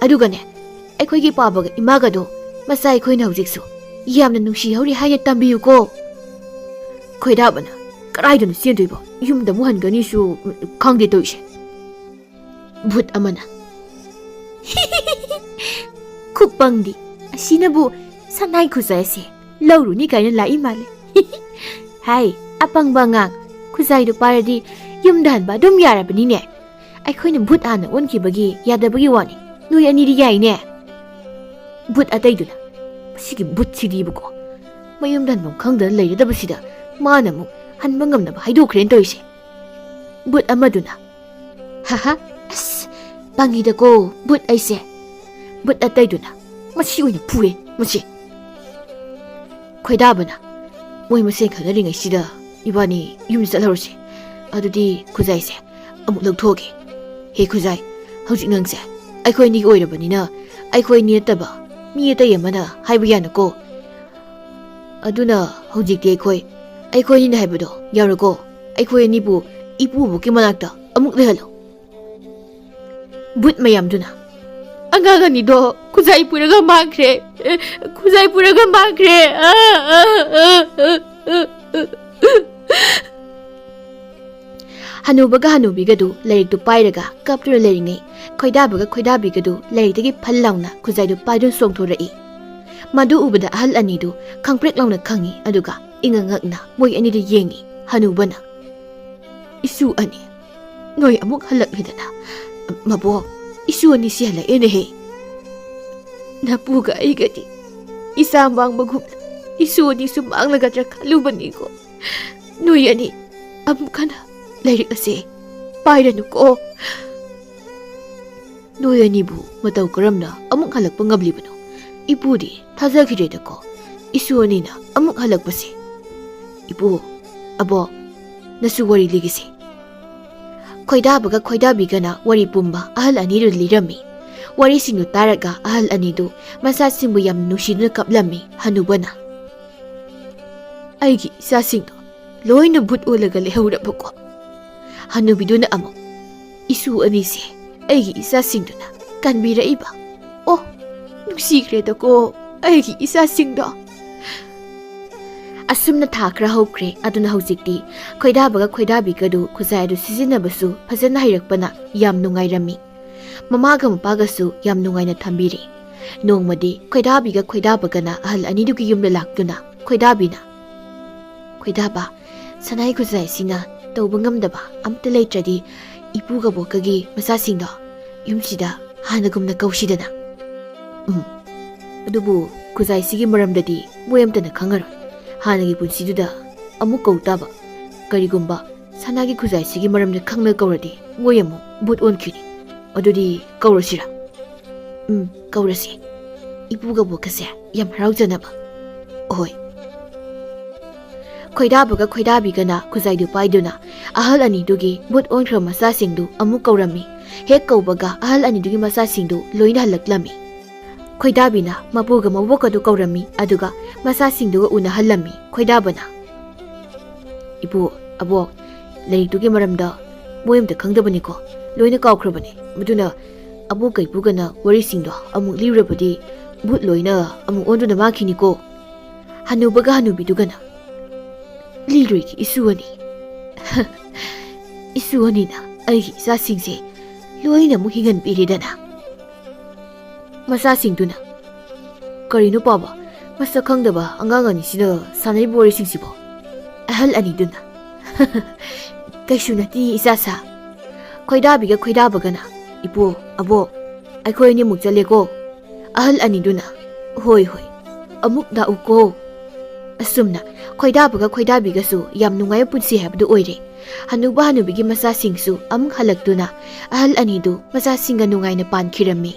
ꯑꯗꯨꯒꯅꯦ ꯑꯩꯈꯣꯏꯒꯤ ꯄꯥꯕꯒ ꯏꯃꯥꯒꯗꯣ ꯃꯆꯥ ꯑꯩꯈꯣꯏꯅ ꯍꯧꯖꯤꯛꯁꯨ ꯌꯥꯝꯅ ꯅꯨꯡꯁꯤꯍꯧꯔꯤ ꯍꯥꯏꯅ ꯇꯝꯕꯤꯌꯨꯀꯣ꯫ ꯈꯣꯏꯗꯥꯕꯅ ꯀꯗꯥꯏꯗꯅꯣ ꯆꯦꯟꯗꯣꯏꯕꯣ? ꯌꯨꯝꯗ ꯑꯃꯨꯛ ꯍꯟꯒꯅꯤꯁꯨ ꯈꯪꯗꯦ ꯇꯧꯏꯁꯦ꯫ ꯚꯨꯠ ꯑꯃꯅ ꯈꯨꯄꯪꯗꯤ ꯑꯁꯤꯅꯕꯨ ꯁꯅꯥꯏ ꯈꯨꯖꯥꯏꯁꯦ ꯂꯧꯔꯨꯅꯤ ꯀꯥꯏꯅ ꯂꯥꯛꯏ ꯃꯥꯜꯂꯦ꯫ ꯍꯥꯏ ꯑꯄꯪꯕ ꯑꯉꯥꯡ, ꯈꯨꯖꯥꯏꯗꯨ ꯄꯥꯏꯔꯗꯤ ꯌꯨꯝꯗ ꯍꯟꯕ ꯑꯗꯨꯝ ꯌꯥꯔꯕꯅꯤꯅꯦ꯫ ꯑꯩꯈꯣꯏꯅ ꯚꯨꯠ ꯍꯥꯟꯅ ꯑꯣꯟꯈꯤꯕꯒꯤ ꯌꯥꯗꯕꯒꯤ ꯋꯥꯅꯤ, ꯅꯣꯏ ꯑꯅꯤꯗꯤ ꯌꯥꯏꯅꯦ꯫ ꯚꯨꯠ ꯑꯇꯩꯗꯨꯅ ꯃꯁꯤꯒꯤ ꯚꯨꯠꯁꯤꯗꯤꯕꯀꯣ ꯃꯌꯨꯝꯗ ꯍꯟꯐꯝ ꯈꯪꯗꯅ ꯂꯩꯔꯗꯕꯁꯤꯗ ꯃꯥꯅ ꯑꯃꯨꯛ ꯍꯟꯕ ꯉꯝꯅꯕ ꯍꯥꯏꯗꯣꯛꯈ꯭ꯔꯦꯅ ꯇꯧꯔꯤꯁꯦ꯫ ꯚꯨꯠ ꯑꯃꯗꯨꯅ ꯍꯥꯍꯥ ꯑꯁ ꯄꯪꯉꯤꯗꯀꯣ ꯚꯨꯠ ꯑꯩꯁꯦ꯫ ꯚꯨꯠ ꯑꯇꯩꯗꯨꯅ ꯃꯁꯤ ꯑꯣꯏꯅ ꯐꯨꯔꯦ ꯃꯁꯤ꯫ ꯈꯣꯏꯗꯥꯕꯅ ꯃꯣꯏ ꯃꯁꯦꯟ ꯈꯟꯅꯔꯤꯉꯩꯁꯤꯗ ꯏꯕꯥꯅꯤ ꯌꯨꯝꯗ ꯆꯠꯍꯧꯔꯁꯤ, ꯑꯗꯨꯗꯤ ꯈꯨꯖꯥꯏꯁꯦ ꯑꯃꯨꯛ ꯂꯧꯊꯣꯛꯑꯒꯦ꯫ ꯍꯦ ꯈꯨꯖꯥꯏ, ꯍꯧꯖꯤꯛ ꯅꯪꯁꯦ ꯑꯩꯈꯣꯏꯅꯤ ꯑꯣꯏꯔꯕꯅꯤꯅ ꯑꯩꯈꯣꯏꯅꯤ ꯅꯠꯇꯕ ꯃꯤ ꯑꯇꯩ ꯑꯃꯅ ꯍꯥꯏꯕ ꯌꯥꯅꯀꯣ ꯑꯗꯨꯅ ꯍꯧꯖꯤꯛꯇꯤ ꯑꯩꯈꯣꯏꯅꯤꯅ ꯍꯥꯏꯕꯗꯣ ꯌꯥꯎꯔꯀꯣ ꯑꯩꯈꯣꯏ ꯑꯅꯤꯕꯨ ꯏꯄꯨꯕꯣꯛꯀꯤ ꯃꯅꯥꯛꯇ ꯑꯃꯨꯛ ꯂꯩꯍꯜꯂꯣ ꯚꯨꯠ ꯃꯌꯥꯝꯗꯨꯅ ꯑꯉꯥꯡ ꯑꯅꯤꯗꯣ ꯈꯨꯖꯥꯏ ꯄꯨꯔꯒ ꯃꯥꯡꯈ꯭ꯔꯦ ꯈꯨꯖꯥꯏ ꯄꯨꯔꯒ ꯃꯥꯡꯈ꯭ꯔꯦ ꯍꯅꯨꯕꯒ ꯍꯅꯨꯕꯤꯒꯗꯨ ꯂꯥꯏꯔꯤꯛꯇꯨ ꯄꯥꯏꯔꯒ ꯀꯞꯇꯨꯅ ꯂꯩꯔꯤꯉꯩ ꯈꯣꯏꯗꯥꯕꯒ ꯈꯣꯏꯗꯥꯕꯤꯒꯗꯨ ꯂꯥꯏꯔꯤꯛꯇꯒꯤ ꯐꯜ ꯂꯥꯎꯅ ꯈꯨꯖꯥꯏꯗꯨ ꯄꯥꯏꯗꯨꯅ ꯆꯣꯡꯊꯣꯔꯛꯏ ꯃꯗꯨ ꯎꯕꯗ ꯑꯍꯜ ꯑꯅꯤꯗꯨ ꯈꯪꯄ꯭ꯔꯦꯛ ꯂꯥꯎꯅ ꯈꯪꯉꯤ ꯑꯗꯨꯒ ꯏꯉꯛꯉꯛꯅ ꯃꯣꯏ ꯑꯅꯤꯗꯨ ꯌꯦꯡꯉꯤ ꯍꯅꯨꯕꯅ 이수 아니 너희 아무 할락이다나 마보 이수 아니 시 할락에네해 나부가 이가디 이사망 마굽 이수 아니 수 망나가자 칼루바니고 너희 아니 아무카나 레릭아세 빠이라누고 너희 아니부 마다우 그럼나 아무 할락 방갑리바노 이부디 타자기레다고 이수 아니나 아무 할락바세 이부 아보 nasu wari ligisi khoidabaga khoidabigana wari pumba ahal aniru lirami wari sinu taraga ahal anidu masa simbu yam nushiduna kaplami hanubana aigi sa singdo loina but olaga lehurabako hanubiduna amo isu anise aigi isa singduna kanbira iba oh nusigre dako aigi isa singdo asumna thakra hokre aduna hojikti khoidabaga khoidabigadu khuzaidu sizinnabasu phajana hairakpana yam nungairami mamaga mapagasu yam nungaina thambiri nongmadi khoidabiga khoidabagana ahal anidugi yumla laktuna khoidabina khoidaba sanai khuzai sina tawba ngamdaba amta leitradi ipuga bokagi masasingdo yumsida hanagumna kausidana adubu khuzai sigi maramdadi moyamtana khangaro हानगी पुंसीदुदा अमुक कौताबा करिगुम्बा सनागी खुजाइसिगी मरमदे खंगना कौरदी मोय अमु बुत ओनखिनि अदुदी कौरसिरा कौरसि इपुगा बोकसे यम हराउजनबा ओय खोइदाबगा खोइदाबिगना खुजाइदु पाइदुना अहल अनिदुगी बुत ओनख्र मसा सिंगदु अमुक कौरमी हेक कौबगा अहल अनिदुगी मसा सिंगदु लोइना हलक्लमी खोइदाबिना मपुगा मबोकदु कौरमी अदुगा मसा सिंगदुगा उना हल्लमी खोइदाबना इपु अबो लैरिक्तुगी मरमदा मोयमदा खंगदबनिको लोइना काउख्रबनी मदुना अबो कैपुगना वरी सिंगदो अमु लिरबदी बुत लोइना अमु ओंदुना माखिनिको हनुबगा हनुबिदुगना लिरुइकी इसुअनी इसुअनीना अइगी इसा सिंगसे लोइना मु हिगन पिरिदना मसासिंगदुना करिनो पाबा मसा खंगदबा अंगांग अनिसिदा सानै बोरि सिंसिबो अहल अनिदुना कैसुनती इसासा खोइदाबिगा खोइदाबगना इपो अबो अखोइनि मुक चलेको अहल अनिदुना होय होय अमुक दाउको असुमना खोइदाबगा खोइदाबिगसु याम नुंगाय पुन्सि हाबदु ओइरे हनुबा हनुबिगी मसासिंगसु अमुक हलक्तुना अहल अनिदु मसासिंगा नुंगायना पानखिरमी